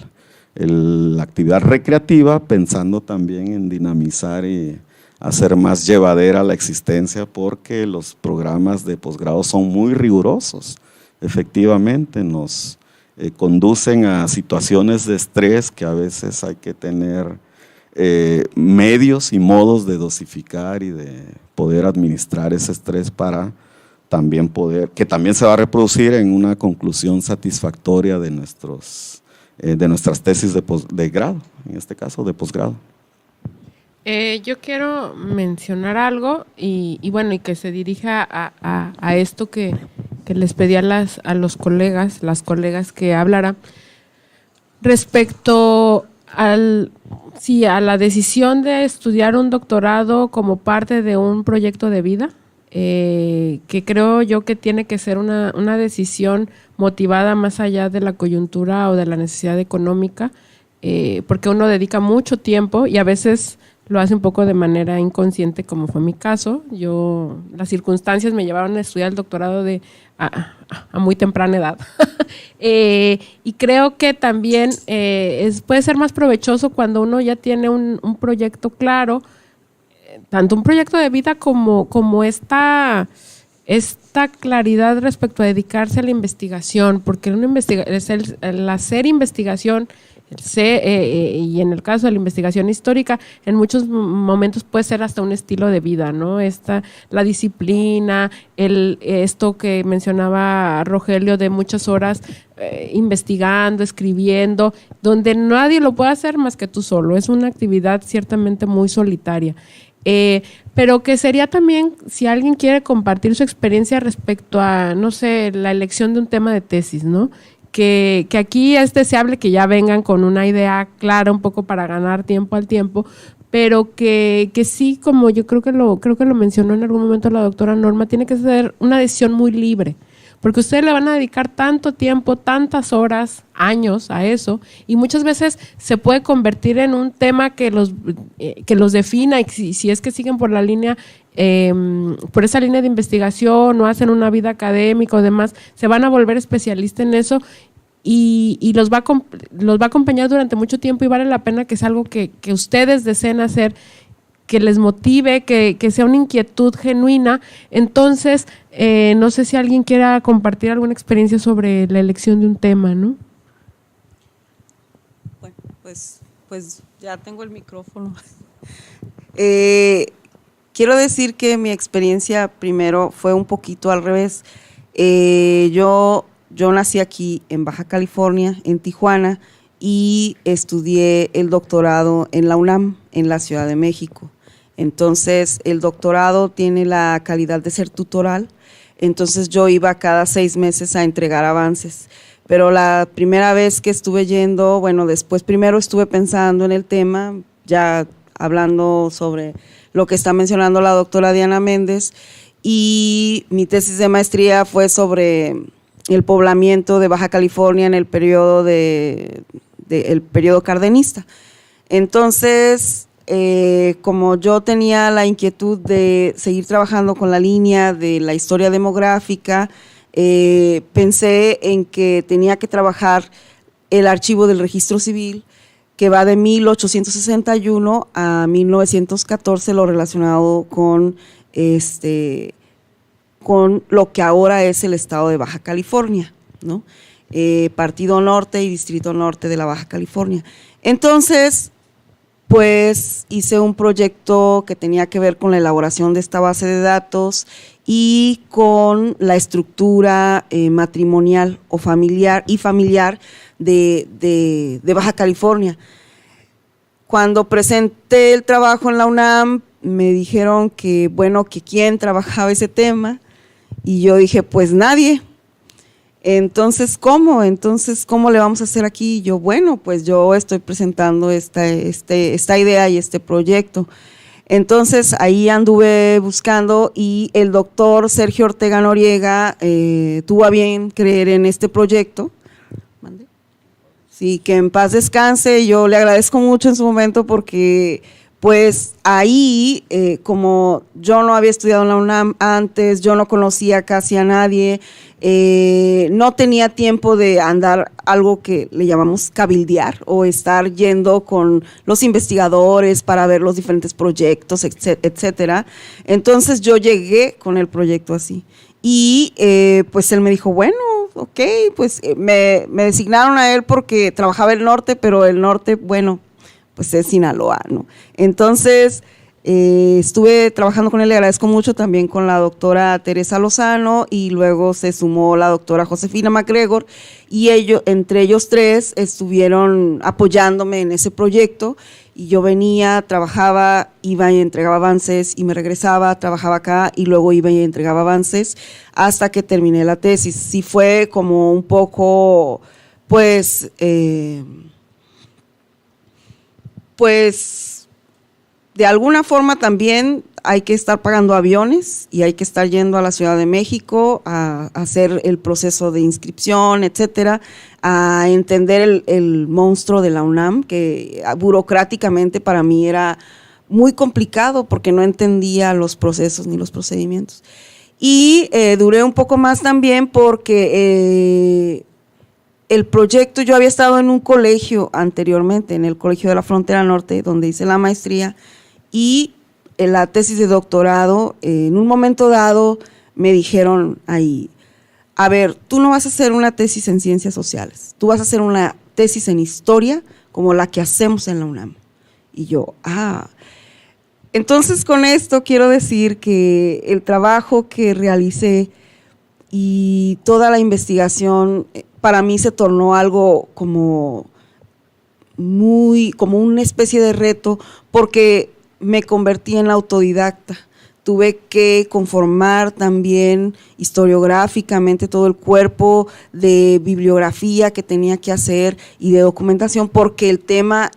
La actividad recreativa, pensando también en dinamizar y hacer más llevadera la existencia, porque los programas de posgrado son muy rigurosos, efectivamente nos conducen a situaciones de estrés que a veces hay que tener medios y modos de dosificar y de poder administrar ese estrés para también que también se va a reproducir en una conclusión satisfactoria de nuestras tesis de grado, en este caso de posgrado. Yo quiero mencionar algo y bueno, y que se dirija a esto que les pedí a los colegas, las colegas que hablaran respecto a la decisión de estudiar un doctorado como parte de un proyecto de vida, que creo yo que tiene que ser una decisión motivada más allá de la coyuntura o de la necesidad económica, porque uno dedica mucho tiempo y a veces lo hace un poco de manera inconsciente, como fue mi caso. Las circunstancias me llevaron a estudiar el doctorado a muy temprana edad. Y creo que también puede ser más provechoso cuando uno ya tiene un proyecto claro, tanto un proyecto de vida como esta claridad respecto a dedicarse a la investigación, porque el hacer investigación, y en el caso de la investigación histórica, en muchos momentos puede ser hasta un estilo de vida, ¿no? La disciplina, esto que mencionaba Rogelio de muchas horas investigando, escribiendo, donde nadie lo puede hacer más que tú solo. Es una actividad ciertamente muy solitaria. Pero que sería también, si alguien quiere compartir su experiencia respecto a, no sé, la elección de un tema de tesis, ¿no? Que aquí es deseable que ya vengan con una idea clara un poco para ganar tiempo al tiempo, pero que sí, como yo creo que lo mencionó en algún momento la doctora Norma, tiene que ser una decisión muy libre, porque ustedes le van a dedicar tanto tiempo, tantas horas, años a eso, y muchas veces se puede convertir en un tema que los defina, y si es que siguen por la línea, por esa línea de investigación o hacen una vida académica o demás, se van a volver especialistas en eso y los va a acompañar durante mucho tiempo, y vale la pena que es algo que ustedes deseen hacer, que les motive, que sea una inquietud genuina. Entonces, no sé si alguien quiera compartir alguna experiencia sobre la elección de un tema, ¿no? Bueno, pues ya tengo el micrófono. Quiero decir que mi experiencia primero fue un poquito al revés. Yo nací aquí en Baja California, en Tijuana, y estudié el doctorado en la UNAM, en la Ciudad de México. Entonces, el doctorado tiene la calidad de ser tutoral, entonces yo iba cada 6 meses a entregar avances. Pero la primera vez que estuve yendo, bueno, después primero estuve pensando en el tema, ya hablando sobre lo que está mencionando la doctora Diana Méndez, y mi tesis de maestría fue sobre el poblamiento de Baja California en el periodo el periodo cardenista. Entonces, como yo tenía la inquietud de seguir trabajando con la línea de la historia demográfica, pensé en que tenía que trabajar el archivo del registro civil, que va de 1861 a 1914, lo relacionado con lo que ahora es el estado de Baja California, ¿no? Partido Norte y Distrito Norte de la Baja California. Entonces, pues hice un proyecto que tenía que ver con la elaboración de esta base de datos y con la estructura matrimonial o familiar de Baja California. Cuando presenté el trabajo en la UNAM, me dijeron que quién trabajaba ese tema, y yo dije, pues nadie. Entonces, ¿cómo le vamos a hacer aquí? Y yo, bueno, pues yo estoy presentando esta idea y este proyecto. Entonces, ahí anduve buscando, y el doctor Sergio Ortega Noriega tuvo a bien creer en este proyecto. Sí, que en paz descanse. Yo le agradezco mucho en su momento, porque pues ahí, como yo no había estudiado en la UNAM antes, yo no conocía casi a nadie, no tenía tiempo de andar algo que le llamamos cabildear, o estar yendo con los investigadores para ver los diferentes proyectos, etcétera. Entonces yo llegué con el proyecto así, y pues él me dijo, bueno, ok, pues me designaron a él porque trabajaba el norte, pero el norte, bueno, pues es Sinaloa, ¿no? Entonces, estuve trabajando con él, le agradezco mucho, también con la doctora Teresa Lozano, y luego se sumó la doctora Josefina MacGregor, y entre ellos tres estuvieron apoyándome en ese proyecto, y yo venía, trabajaba, iba y entregaba avances, y me regresaba, trabajaba acá, y luego iba y entregaba avances, hasta que terminé la tesis. Sí fue como un poco, pues de alguna forma también hay que estar pagando aviones, y hay que estar yendo a la Ciudad de México a hacer el proceso de inscripción, etcétera, a entender el monstruo de la UNAM, que burocráticamente para mí era muy complicado, porque no entendía los procesos ni los procedimientos. Y duré un poco más también porque el proyecto, yo había estado en un colegio anteriormente, en el Colegio de la Frontera Norte, donde hice la maestría, y en la tesis de doctorado, en un momento dado me dijeron ahí, a ver, tú no vas a hacer una tesis en ciencias sociales, tú vas a hacer una tesis en historia como la que hacemos en la UNAM. Y yo, entonces con esto quiero decir que el trabajo que realicé y toda la investigación para mí se tornó algo como una especie de reto, porque me convertí en autodidacta. Tuve que conformar también historiográficamente todo el cuerpo de bibliografía que tenía que hacer y de documentación, porque el tema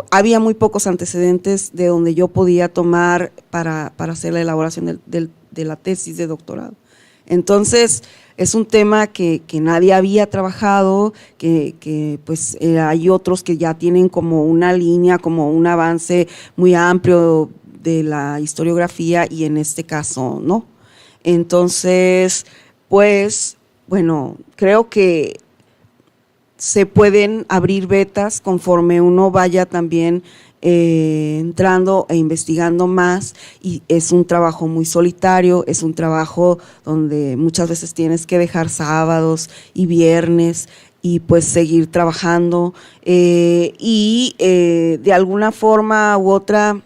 había muy pocos antecedentes de donde yo podía tomar para hacer la elaboración de la tesis de doctorado. Entonces, es un tema que nadie había trabajado, que pues hay otros que ya tienen como una línea, como un avance muy amplio de la historiografía, y en este caso no. Entonces, pues, bueno, creo que se pueden abrir vetas conforme uno vaya también entrando e investigando más, y es un trabajo muy solitario, es un trabajo donde muchas veces tienes que dejar sábados y viernes y pues seguir trabajando, y de alguna forma u otra,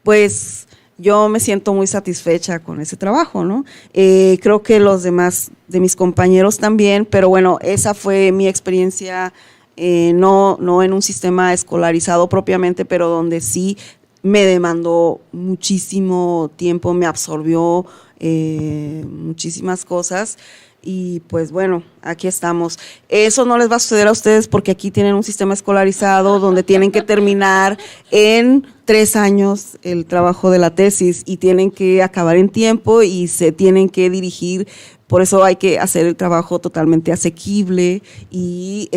pues yo me siento muy satisfecha con ese trabajo, ¿no? Creo que los demás de mis compañeros también, pero bueno, esa fue mi experiencia, no en un sistema escolarizado propiamente, pero donde sí me demandó muchísimo tiempo, me absorbió muchísimas cosas. Y pues bueno, aquí estamos. Eso no les va a suceder a ustedes porque aquí tienen un sistema escolarizado donde tienen que terminar en 3 años el trabajo de la tesis y tienen que acabar en tiempo y se tienen que dirigir. Por eso hay que hacer el trabajo totalmente asequible y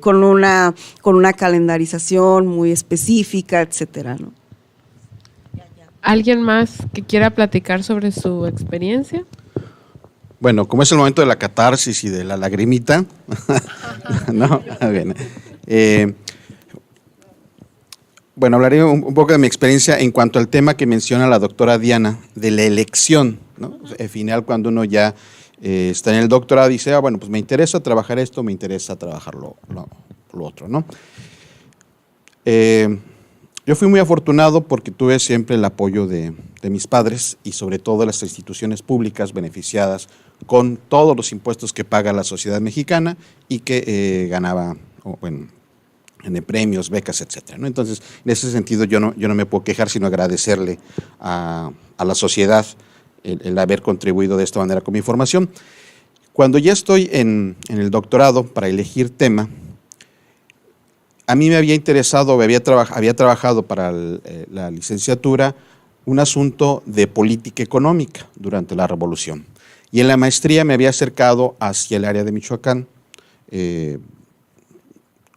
con una calendarización muy específica, etcétera, ¿no? ¿Alguien más que quiera platicar sobre su experiencia? Bueno, como es el momento de la catarsis y de la lagrimita, ¿no? Bien. Bueno, hablaré un poco de mi experiencia en cuanto al tema que menciona la doctora Diana, de la elección, ¿no? Al final, cuando uno ya está en el doctorado, dice, bueno, pues me interesa trabajar esto, me interesa trabajar lo otro, ¿no? Yo fui muy afortunado porque tuve siempre el apoyo de mis padres y sobre todo de las instituciones públicas beneficiadas con todos los impuestos que paga la sociedad mexicana y que ganaba en premios, becas, etcétera, ¿no? Entonces, en ese sentido yo no me puedo quejar, sino agradecerle a la sociedad el haber contribuido de esta manera con mi formación. Cuando ya estoy en el doctorado para elegir tema, a mí me había interesado, había trabajado para la licenciatura un asunto de política económica durante la Revolución. Y en la maestría me había acercado hacia el área de Michoacán,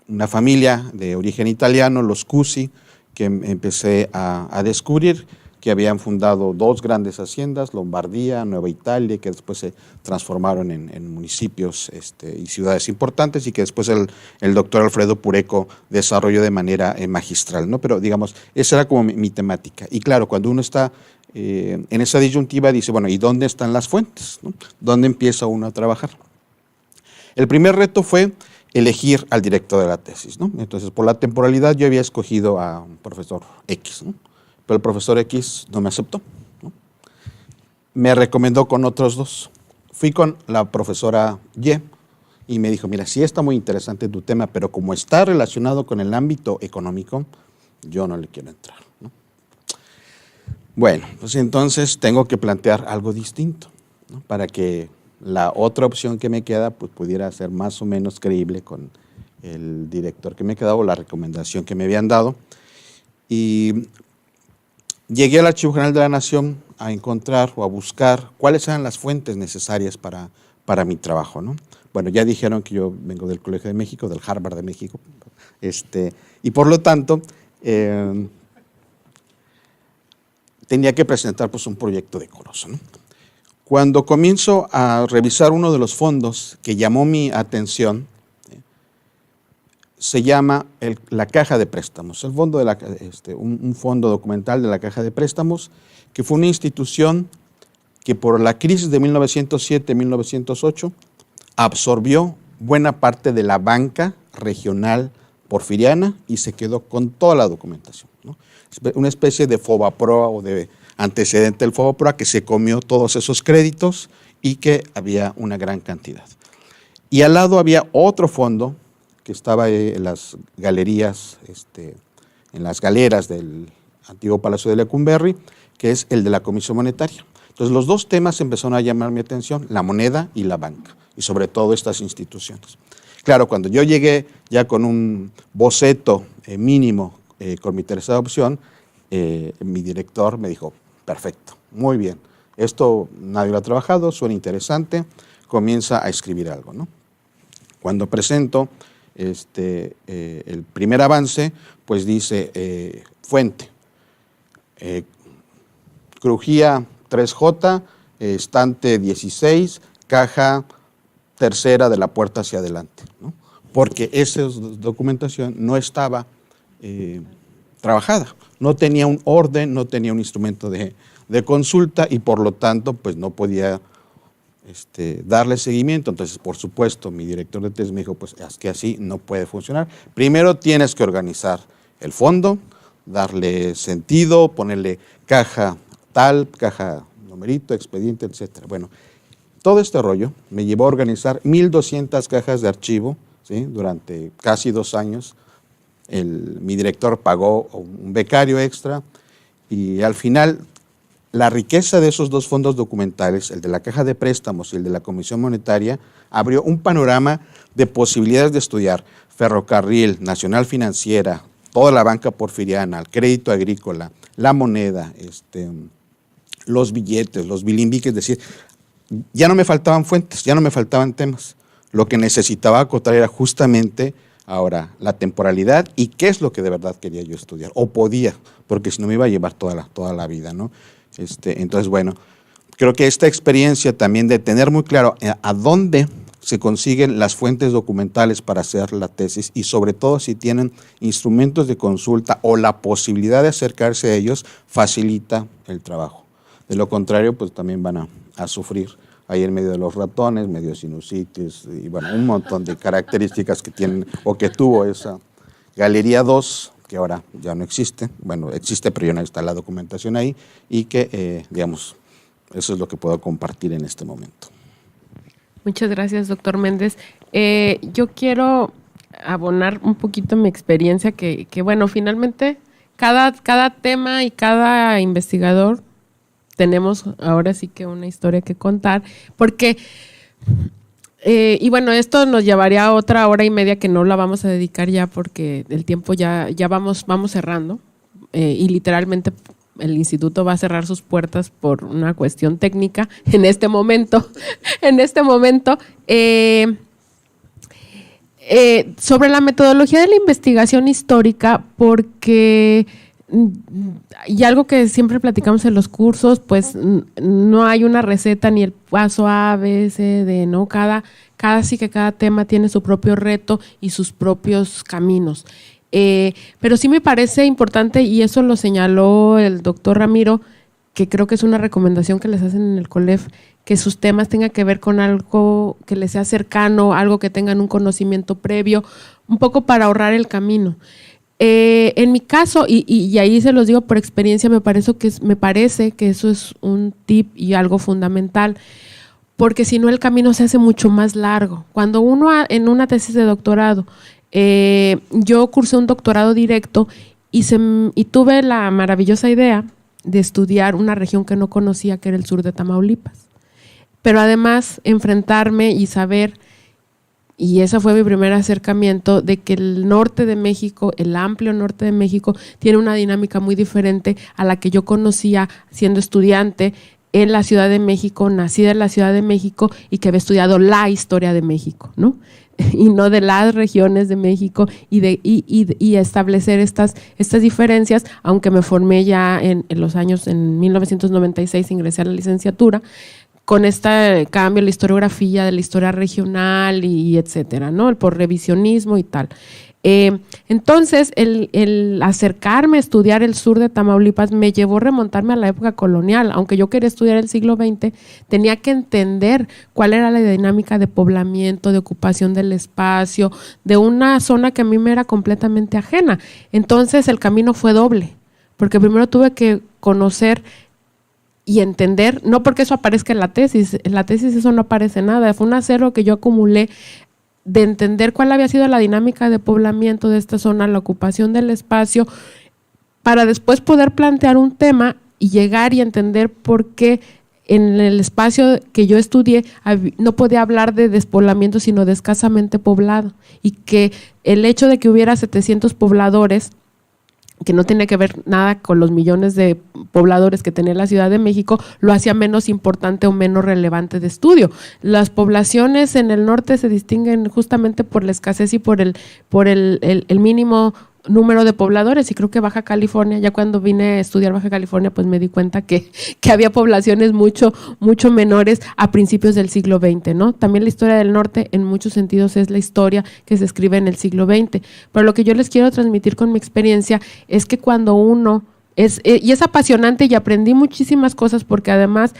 una familia de origen italiano, los Cusi, que empecé a descubrir que habían fundado 2 grandes haciendas, Lombardía, Nueva Italia, que después se transformaron en municipios y ciudades importantes y que después el doctor Alfredo Pureco desarrolló de manera magistral, ¿no? Pero digamos, esa era como mi temática. Y claro, cuando uno está en esa disyuntiva dice, bueno, ¿y dónde están las fuentes, ¿no? ¿Dónde empieza uno a trabajar? El primer reto fue elegir al director de la tesis, ¿no? Entonces, por la temporalidad yo había escogido a un profesor X, ¿no? Pero el profesor X no me aceptó, ¿no? Me recomendó con otros 2. Fui con la profesora Y y me dijo, mira, sí está muy interesante tu tema, pero como está relacionado con el ámbito económico, yo no le quiero entrar, ¿no? Bueno, pues entonces tengo que plantear algo distinto, ¿no? Para que la otra opción que me queda pues pudiera ser más o menos creíble con el director que me quedaba o la recomendación que me habían dado. Y llegué al Archivo General de la Nación a encontrar o a buscar cuáles eran las fuentes necesarias para mi trabajo, ¿no? Bueno, ya dijeron que yo vengo del Colegio de México, del Harvard de México, y por lo tanto tenía que presentar pues un proyecto decoroso, ¿no? Cuando comienzo a revisar uno de los fondos que llamó mi atención, se llama la Caja de Préstamos, el fondo un fondo documental de la Caja de Préstamos, que fue una institución que por la crisis de 1907-1908 absorbió buena parte de la banca regional porfiriana y se quedó con toda la documentación, ¿no? Una especie de Fobaproa o de antecedente del Fobaproa que se comió todos esos créditos y que había una gran cantidad. Y al lado había otro fondo que estaba en las galerías, en las galeras del antiguo Palacio de Lecumberri, que es el de la Comisión Monetaria. Entonces los dos temas empezaron a llamar mi atención, la moneda y la banca, y sobre todo estas instituciones. Claro, cuando yo llegué ya con un boceto mínimo con mi tercera opción, mi director me dijo, perfecto, muy bien, esto nadie lo ha trabajado, suena interesante, comienza a escribir algo, ¿no? Cuando presento el primer avance, pues dice fuente, crujía 3J, estante 16, caja tercera de la puerta hacia adelante, ¿no? Porque esa documentación no estaba trabajada, no tenía un orden, no tenía un instrumento de consulta y por lo tanto pues no podía darle seguimiento. Entonces, por supuesto, mi director de tesis me dijo, pues es que así no puede funcionar. Primero tienes que organizar el fondo, darle sentido, ponerle caja tal, caja numerito, expediente, etcétera. Bueno, todo este rollo me llevó a organizar 1,200 cajas de archivo, ¿sí? Durante casi 2 años. Mi director pagó un becario extra y al final la riqueza de esos dos fondos documentales, el de la Caja de Préstamos y el de la Comisión Monetaria, abrió un panorama de posibilidades de estudiar ferrocarril, Nacional Financiera, toda la banca porfiriana, el crédito agrícola, la moneda, los billetes, los bilimbiques, es decir, ya no me faltaban fuentes, ya no me faltaban temas. Lo que necesitaba acotar era justamente ahora la temporalidad y qué es lo que de verdad quería yo estudiar, o podía, porque si no me iba a llevar toda la vida, ¿no? Entonces, bueno, creo que esta experiencia también de tener muy claro a dónde se consiguen las fuentes documentales para hacer la tesis y sobre todo si tienen instrumentos de consulta o la posibilidad de acercarse a ellos, facilita el trabajo. De lo contrario, pues también van a sufrir ahí en medio de los ratones, medio sinusitis y bueno, un montón de características que tienen o que tuvo esa Galería 2, que ahora ya no existe, bueno, existe pero ya no está la documentación ahí y que, digamos, eso es lo que puedo compartir en este momento. Muchas gracias, doctor Méndez. Yo quiero abonar un poquito mi experiencia que bueno, finalmente cada tema y cada investigador tenemos ahora sí que una historia que contar, porque, y bueno, esto nos llevaría a otra hora y media que no la vamos a dedicar ya porque el tiempo ya vamos cerrando y literalmente el instituto va a cerrar sus puertas por una cuestión técnica en este momento. Sobre la metodología de la investigación histórica, porque y algo que siempre platicamos en los cursos, pues no hay una receta ni el paso A, B, C, D, ¿no? Cada tema tiene su propio reto y sus propios caminos. Pero sí me parece importante, y eso lo señaló el doctor Ramiro, que creo que es una recomendación que les hacen en el COLEF, que sus temas tengan que ver con algo que les sea cercano, algo que tengan un conocimiento previo, un poco para ahorrar el camino. En mi caso, y ahí se los digo por experiencia, me parece que eso es un tip y algo fundamental, porque si no el camino se hace mucho más largo. Cuando uno en una tesis de doctorado, yo cursé un doctorado directo y tuve la maravillosa idea de estudiar una región que no conocía, que era el sur de Tamaulipas. Pero además enfrentarme y saber, y ese fue mi primer acercamiento, de que el norte de México, el amplio norte de México, tiene una dinámica muy diferente a la que yo conocía siendo estudiante en la Ciudad de México, nacida en la Ciudad de México y que había estudiado la historia de México, ¿no? Y no de las regiones de México y establecer estas diferencias, aunque me formé ya en 1996, ingresé a la licenciatura, con este cambio en la historiografía de la historia regional y etcétera, ¿no? Por revisionismo y tal. Entonces, el acercarme a estudiar el sur de Tamaulipas me llevó a remontarme a la época colonial. Aunque yo quería estudiar el siglo XX, tenía que entender cuál era la dinámica de poblamiento, de ocupación del espacio, de una zona que a mí me era completamente ajena. Entonces, el camino fue doble, porque primero tuve que conocer y entender, no porque eso aparezca en la tesis eso no aparece nada, fue un acervo que yo acumulé de entender cuál había sido la dinámica de poblamiento de esta zona, la ocupación del espacio, para después poder plantear un tema y llegar y entender por qué en el espacio que yo estudié no podía hablar de despoblamiento, sino de escasamente poblado, y que el hecho de que hubiera 700 pobladores, que no tenía que ver nada con los millones de pobladores que tenía la Ciudad de México, lo hacía menos importante o menos relevante de estudio. Las poblaciones en el norte se distinguen justamente por la escasez y por el mínimo número de pobladores, y creo que Baja California, ya cuando vine a estudiar Baja California, pues me di cuenta que había poblaciones mucho menores a principios del siglo XX, ¿no? También la historia del norte en muchos sentidos es la historia que se escribe en el siglo XX, pero lo que yo les quiero transmitir con mi experiencia es que cuando uno y es apasionante, y aprendí muchísimas cosas, porque además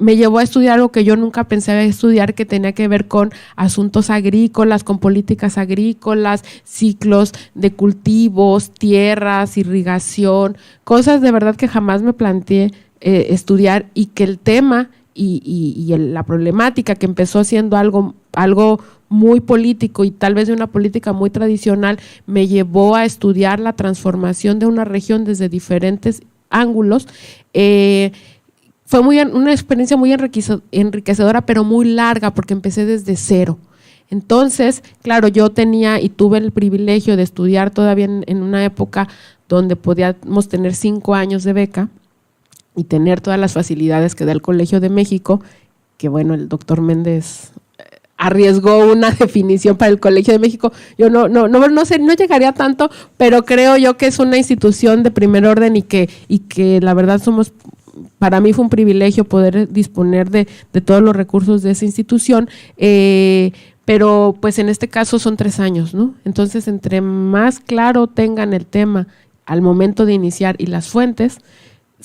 me llevó a estudiar algo que yo nunca pensé estudiar, que tenía que ver con asuntos agrícolas, con políticas agrícolas, ciclos de cultivos, tierras, irrigación, cosas de verdad que jamás me planteé estudiar, y que el tema y la problemática, que empezó siendo algo muy político y tal vez de una política muy tradicional, me llevó a estudiar la transformación de una región desde diferentes ángulos. Fue una experiencia muy enriquecedora, pero muy larga, porque empecé desde cero. Entonces, claro, yo tenía y tuve el privilegio de estudiar todavía en una época donde podíamos tener 5 años de beca y tener todas las facilidades que da el Colegio de México, que bueno, el doctor Méndez arriesgó una definición para el Colegio de México. Yo no sé, no llegaría tanto, pero creo yo que es una institución de primer orden, y que la verdad para mí fue un privilegio poder disponer de todos los recursos de esa institución, pero pues en este caso son 3 años, ¿no? Entonces, entre más claro tengan el tema al momento de iniciar y las fuentes,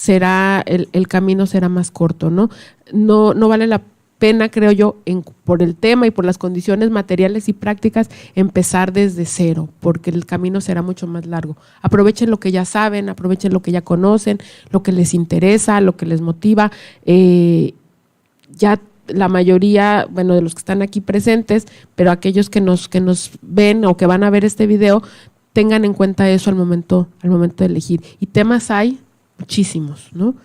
el camino será más corto, ¿no? No vale la pena, creo yo, por el tema y por las condiciones materiales y prácticas, empezar desde cero, porque el camino será mucho más largo. Aprovechen lo que ya saben, aprovechen lo que ya conocen, lo que les interesa, lo que les motiva. Ya la mayoría, bueno, de los que están aquí presentes, pero aquellos que nos ven o que van a ver este video, tengan en cuenta eso al momento de elegir. Y temas hay muchísimos, ¿no?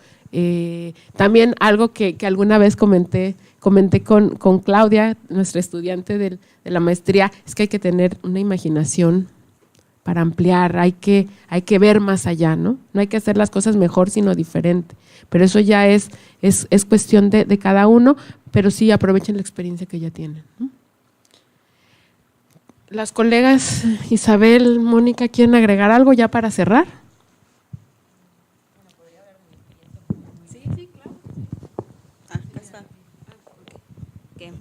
También algo que alguna vez comenté con Claudia, nuestra estudiante de la maestría, es que hay que tener una imaginación para ampliar, hay que ver más allá, ¿no? No hay que hacer las cosas mejor, sino diferente. Pero eso ya es cuestión de cada uno, pero sí aprovechen la experiencia que ya tienen, ¿no? Las colegas Isabel, Mónica, ¿quieren agregar algo ya para cerrar?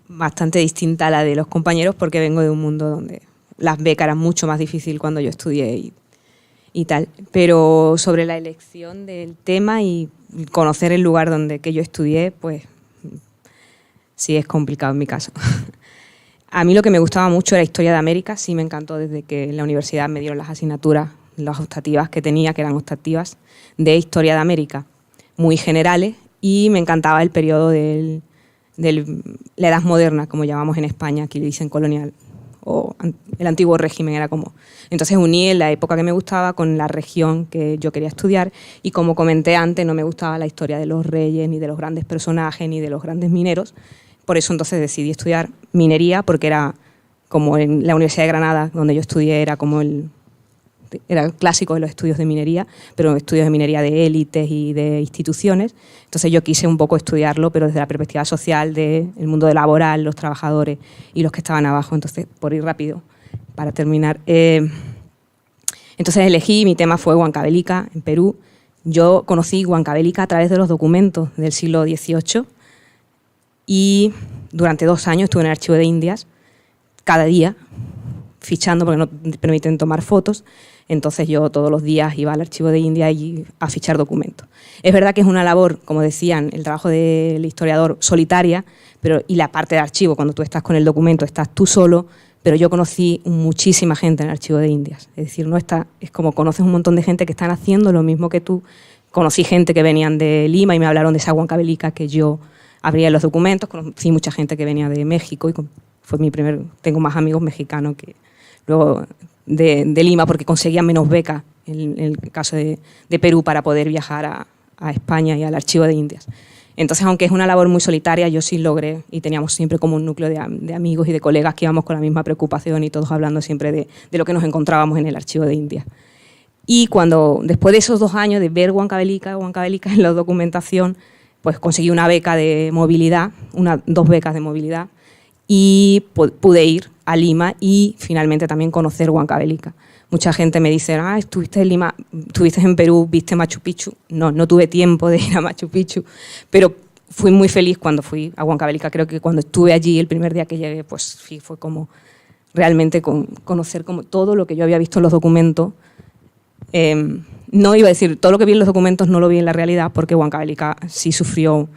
Bastante distinta a la de los compañeros, porque vengo de un mundo donde las becas eran mucho más difícil cuando yo estudié y tal. Pero sobre la elección del tema y conocer el lugar que yo estudié, pues sí es complicado en mi caso. A mí lo que me gustaba mucho era Historia de América, sí me encantó desde que en la universidad me dieron las asignaturas, las optativas que tenía, que eran optativas de Historia de América, muy generales, y me encantaba el periodo de la Edad Moderna, como llamamos en España, aquí le dicen colonial, o el antiguo régimen era como. Entonces uní la época que me gustaba con la región que yo quería estudiar, y como comenté antes, no me gustaba la historia de los reyes, ni de los grandes personajes, ni de los grandes mineros. Por eso entonces decidí estudiar minería, porque era como en la Universidad de Granada, donde yo estudié, era como era el clásico de los estudios de minería, pero estudios de minería de élites y de instituciones. Entonces yo quise un poco estudiarlo, pero desde la perspectiva social del mundo laboral, los trabajadores y los que estaban abajo. Entonces, por ir rápido, para terminar, entonces elegí, mi tema fue Huancavelica, en Perú. Yo conocí Huancavelica a través de los documentos del siglo XVIII, y durante 2 años estuve en el Archivo de Indias, cada día, fichando porque no te permiten tomar fotos. Entonces yo todos los días iba al archivo de India y a fichar documentos. Es verdad que es una labor, como decían, el trabajo del historiador solitaria, y la parte de archivo, cuando tú estás con el documento, estás tú solo, pero yo conocí muchísima gente en el archivo de Indias. Es decir, es como conoces un montón de gente que están haciendo lo mismo que tú. Conocí gente que venían de Lima y me hablaron de esa Huancavelica que yo abría en los documentos. Conocí mucha gente que venía de México y tengo más amigos mexicanos que luego de Lima, porque conseguían menos becas en el caso de Perú para poder viajar a España y al archivo de Indias. Entonces, aunque es una labor muy solitaria, yo sí logré, y teníamos siempre como un núcleo de amigos y de colegas que íbamos con la misma preocupación y todos hablando siempre de lo que nos encontrábamos en el archivo de Indias. Y después de esos 2 años de ver Huancavelica en la documentación, pues conseguí una beca de movilidad, 2 becas de movilidad, y pude ir a Lima y finalmente también conocer Huancavelica. Mucha gente me dice, estuviste en Lima, estuviste en Perú, viste Machu Picchu. No tuve tiempo de ir a Machu Picchu, pero fui muy feliz cuando fui a Huancavelica. Creo que cuando estuve allí, el primer día que llegué, pues sí, fue como realmente conocer como todo lo que yo había visto en los documentos. No iba a decir, todo lo que vi en los documentos no lo vi en la realidad, porque Huancavelica sí sufrió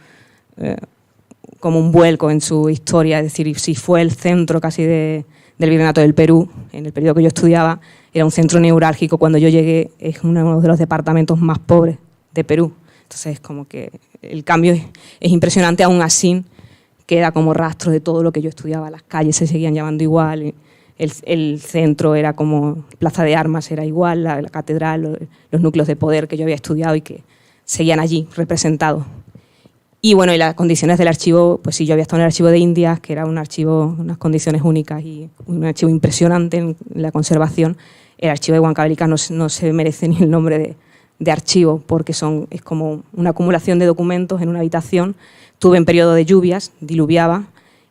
como un vuelco en su historia, es decir, sí fue el centro casi del Virreinato del Perú, en el periodo que yo estudiaba. Era un centro neurálgico. Cuando yo llegué, es uno de los departamentos más pobres de Perú. Entonces, como que el cambio es impresionante. Aún así, queda como rastro de todo lo que yo estudiaba. Las calles se seguían llamando igual, el centro era como Plaza de Armas, era igual, la catedral, los núcleos de poder que yo había estudiado y que seguían allí representados. Y bueno, y las condiciones del archivo, pues sí, yo había estado en el archivo de Indias, que era un archivo, unas condiciones únicas y un archivo impresionante en la conservación. El archivo de Huancavelica no se merece ni el nombre de archivo, porque es como una acumulación de documentos en una habitación. Tuve en periodo de lluvias, diluviaba,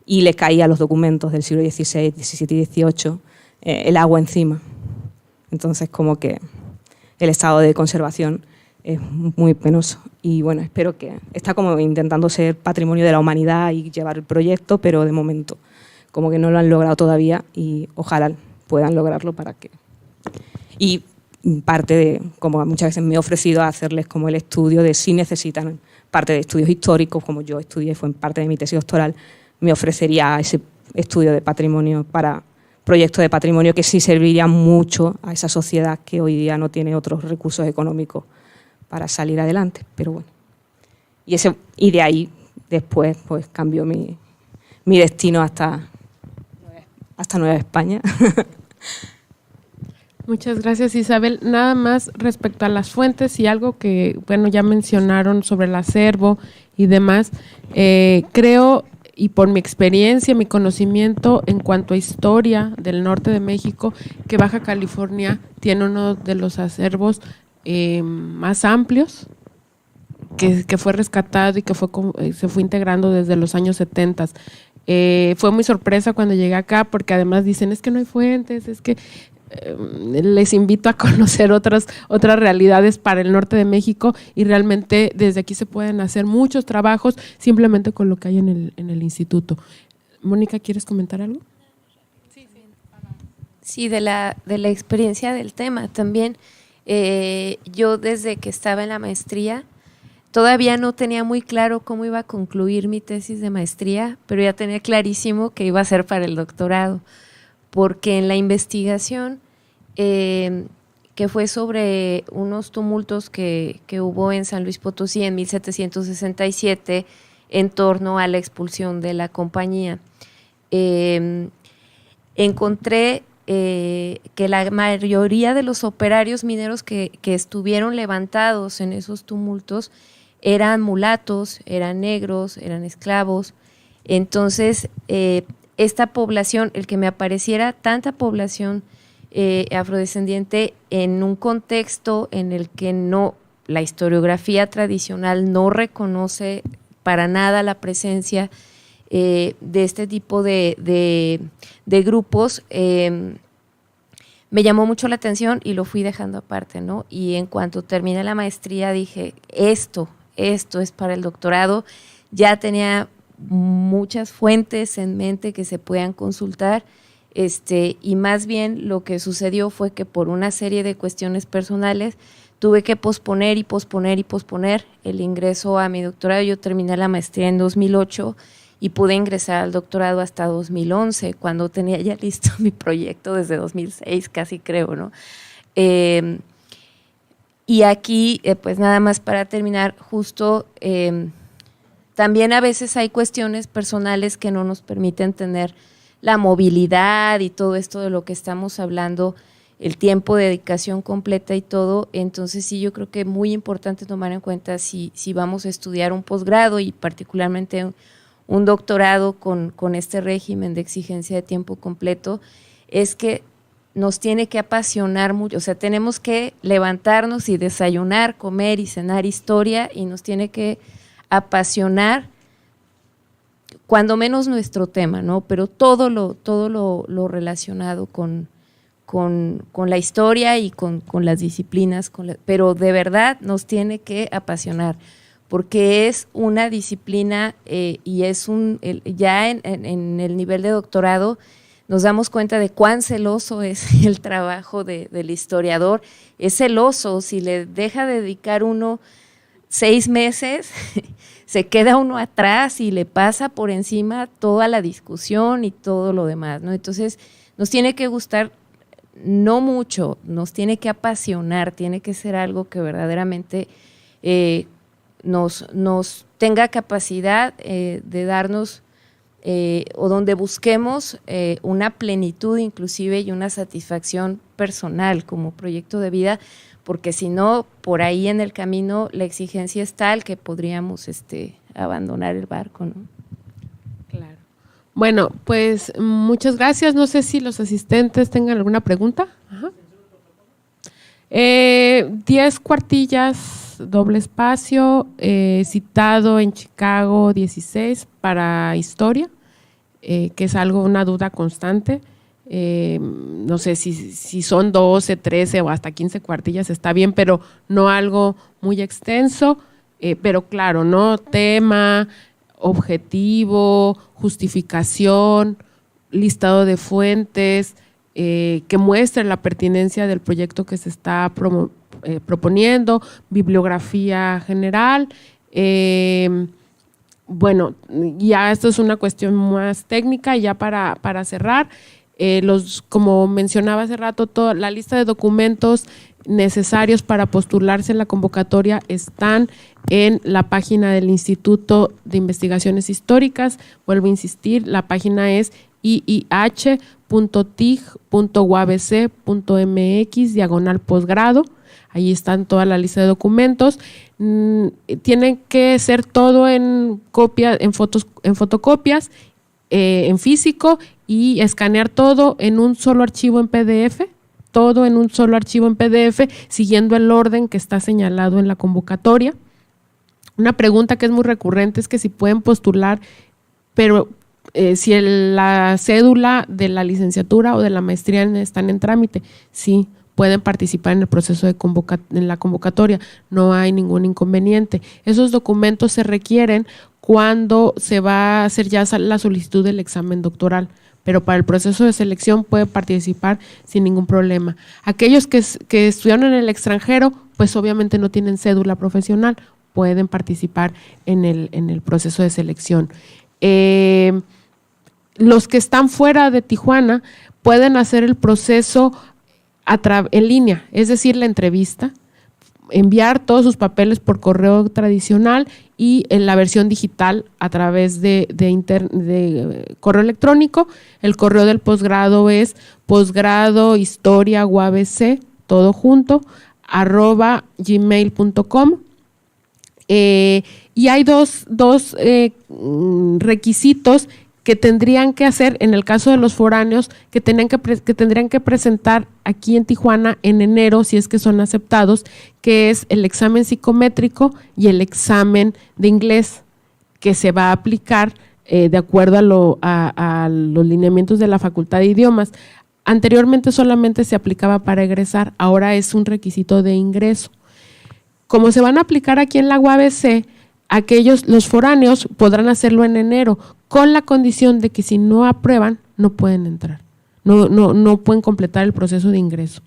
y le caía a los documentos del siglo XVI, XVII y XVIII el agua encima. Entonces, como que el estado de conservación es muy penoso. Y bueno, espero que está como intentando ser patrimonio de la humanidad y llevar el proyecto, pero de momento como que no lo han logrado todavía y ojalá puedan lograrlo para que... Y parte de, como muchas veces me he ofrecido a hacerles como el estudio de si necesitan parte de estudios históricos, como yo estudié, fue en parte de mi tesis doctoral, me ofrecería ese estudio de patrimonio para proyectos de patrimonio que sí serviría mucho a esa sociedad que hoy día no tiene otros recursos económicos para salir adelante, pero bueno. Y de ahí después pues cambió mi destino hasta Nueva España. Muchas gracias, Isabel. Nada más respecto a las fuentes y algo que, bueno, ya mencionaron sobre el acervo y demás, creo, y por mi experiencia, mi conocimiento en cuanto a historia del norte de México, que Baja California tiene uno de los acervos más amplios, que fue rescatado y que se fue integrando desde los años 70. Fue muy sorpresa cuando llegué acá, porque además dicen, es que no hay fuentes, es que les invito a conocer otras realidades para el norte de México, y realmente desde aquí se pueden hacer muchos trabajos simplemente con lo que hay en el instituto. Mónica, ¿quieres comentar algo? Sí, de la experiencia del tema también. Yo desde que estaba en la maestría todavía no tenía muy claro cómo iba a concluir mi tesis de maestría, pero ya tenía clarísimo que iba a ser para el doctorado, porque en la investigación que fue sobre unos tumultos que hubo en San Luis Potosí en 1767 en torno a la expulsión de la compañía, encontré que la mayoría de los operarios mineros que estuvieron levantados en esos tumultos eran mulatos, eran negros, eran esclavos. Entonces, esta población, el que me apareciera tanta población afrodescendiente en un contexto en el que la historiografía tradicional no reconoce para nada la presencia de este tipo de grupos, me llamó mucho la atención y lo fui dejando aparte, ¿no? Y en cuanto terminé la maestría dije, esto es para el doctorado. Ya tenía muchas fuentes en mente que se puedan consultar, y más bien lo que sucedió fue que por una serie de cuestiones personales tuve que posponer el ingreso a mi doctorado. Yo terminé la maestría en 2008 y pude ingresar al doctorado hasta 2011, cuando tenía ya listo mi proyecto desde 2006, casi creo, ¿no? Y aquí, pues nada más para terminar, justo también a veces hay cuestiones personales que no nos permiten tener la movilidad y todo esto de lo que estamos hablando, el tiempo de dedicación completa y todo. Entonces sí, yo creo que es muy importante tomar en cuenta si vamos a estudiar un posgrado y particularmente un doctorado con este régimen de exigencia de tiempo completo, es que nos tiene que apasionar mucho. O sea, tenemos que levantarnos y desayunar, comer y cenar historia, y nos tiene que apasionar cuando menos nuestro tema, ¿no? Pero todo lo relacionado con la historia y con las disciplinas, pero de verdad nos tiene que apasionar, porque es una disciplina y es ya en el nivel de doctorado nos damos cuenta de cuán celoso es el trabajo del historiador. Es celoso, si le deja dedicar uno 6 meses, se queda uno atrás y le pasa por encima toda la discusión y todo lo demás, ¿no? Entonces, nos tiene que gustar, no mucho, nos tiene que apasionar, tiene que ser algo que verdaderamente nos tenga capacidad de darnos, o donde busquemos una plenitud inclusive y una satisfacción personal como proyecto de vida, porque si no, por ahí en el camino la exigencia es tal que podríamos abandonar el barco, ¿no? Claro. Bueno, pues muchas gracias. No sé si los asistentes tengan alguna pregunta. Ajá. 10 cuartillas, doble espacio, citado en Chicago 16 para historia, que es una duda constante. No sé si son 12, 13 o hasta 15 cuartillas, está bien, pero no algo muy extenso, pero claro, ¿no? Tema, objetivo, justificación, listado de fuentes, que muestre la pertinencia del proyecto que se está proponiendo, bibliografía general. Bueno, ya esto es una cuestión más técnica, ya para cerrar. Como mencionaba hace rato, toda la lista de documentos necesarios para postularse en la convocatoria están en la página del Instituto de Investigaciones Históricas. Vuelvo a insistir, la página es iih.tig.uabc.mx/posgrado. Ahí están toda la lista de documentos. Tienen que ser todo en fotocopias, en físico, y escanear todo en un solo archivo en PDF, siguiendo el orden que está señalado en la convocatoria. Una pregunta que es muy recurrente es que si pueden postular, pero si la cédula de la licenciatura o de la maestría están en trámite, sí, pueden participar en el proceso en la convocatoria, no hay ningún inconveniente. Esos documentos se requieren cuando se va a hacer ya la solicitud del examen doctoral, pero para el proceso de selección puede participar sin ningún problema. Aquellos que estudiaron en el extranjero, pues obviamente no tienen cédula profesional, pueden participar en el proceso de selección. Los que están fuera de Tijuana pueden hacer el proceso en línea, es decir, la entrevista, enviar todos sus papeles por correo tradicional y en la versión digital a través de correo electrónico. El correo del posgrado es posgradohistoriauabc, todo junto, @gmail.com. Y hay dos requisitos que tendrían que hacer en el caso de los foráneos, que tendrían que presentar aquí en Tijuana en enero, si es que son aceptados, que es el examen psicométrico y el examen de inglés, que se va a aplicar de acuerdo a los lineamientos de la Facultad de Idiomas. Anteriormente solamente se aplicaba para egresar, ahora es un requisito de ingreso. Como se van a aplicar aquí en la UABC, los foráneos podrán hacerlo en enero, con la condición de que si no aprueban, no pueden entrar. no pueden completar el proceso de ingreso.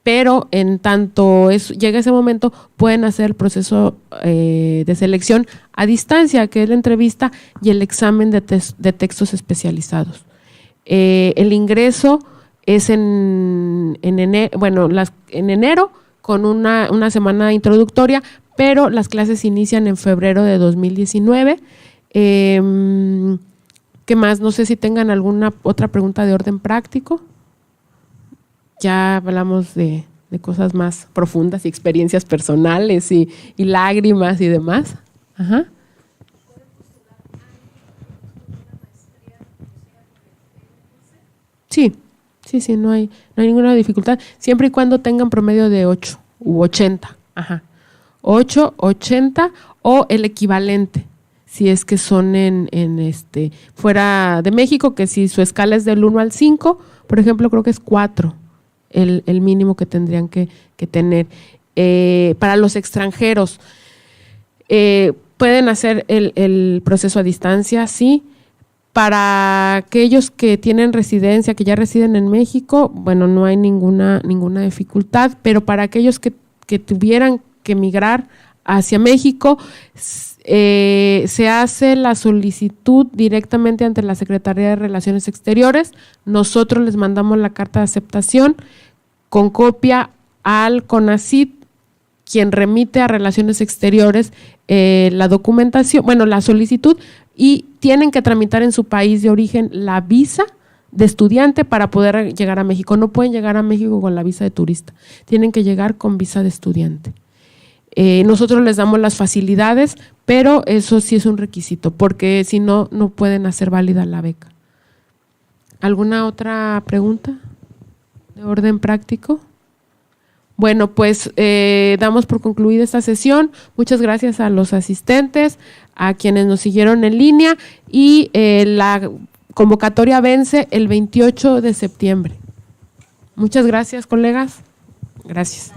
Pero en tanto llega ese momento, pueden hacer el proceso de selección a distancia, que es la entrevista y el examen de textos especializados. El ingreso es en enero con una semana introductoria, pero las clases inician en febrero de 2019. ¿Qué más? No sé si tengan alguna otra pregunta de orden práctico. Ya hablamos de cosas más profundas y experiencias personales y lágrimas y demás. Ajá. Sí, no hay ninguna dificultad, siempre y cuando tengan promedio de 8 u 80. Ajá. 8, 80 o el equivalente, si es que son fuera de México, que si su escala es del 1 al 5, por ejemplo, creo que es 4. El mínimo que tendrían que tener. Para los extranjeros, pueden hacer el proceso a distancia, sí. Para aquellos que tienen residencia, que ya residen en México, bueno, no hay ninguna dificultad, pero para aquellos que tuvieran que migrar hacia México, se hace la solicitud directamente ante la Secretaría de Relaciones Exteriores. Nosotros les mandamos la carta de aceptación con copia al CONACYT, quien remite a Relaciones Exteriores la documentación, la solicitud, y tienen que tramitar en su país de origen la visa de estudiante para poder llegar a México. No pueden llegar a México con la visa de turista, tienen que llegar con visa de estudiante. Nosotros les damos las facilidades, pero eso sí es un requisito, porque si no, no pueden hacer válida la beca. ¿Alguna otra pregunta de orden práctico? Bueno, pues damos por concluida esta sesión. Muchas gracias a los asistentes, a quienes nos siguieron en línea, y la convocatoria vence el 28 de septiembre. Muchas gracias, colegas. Gracias.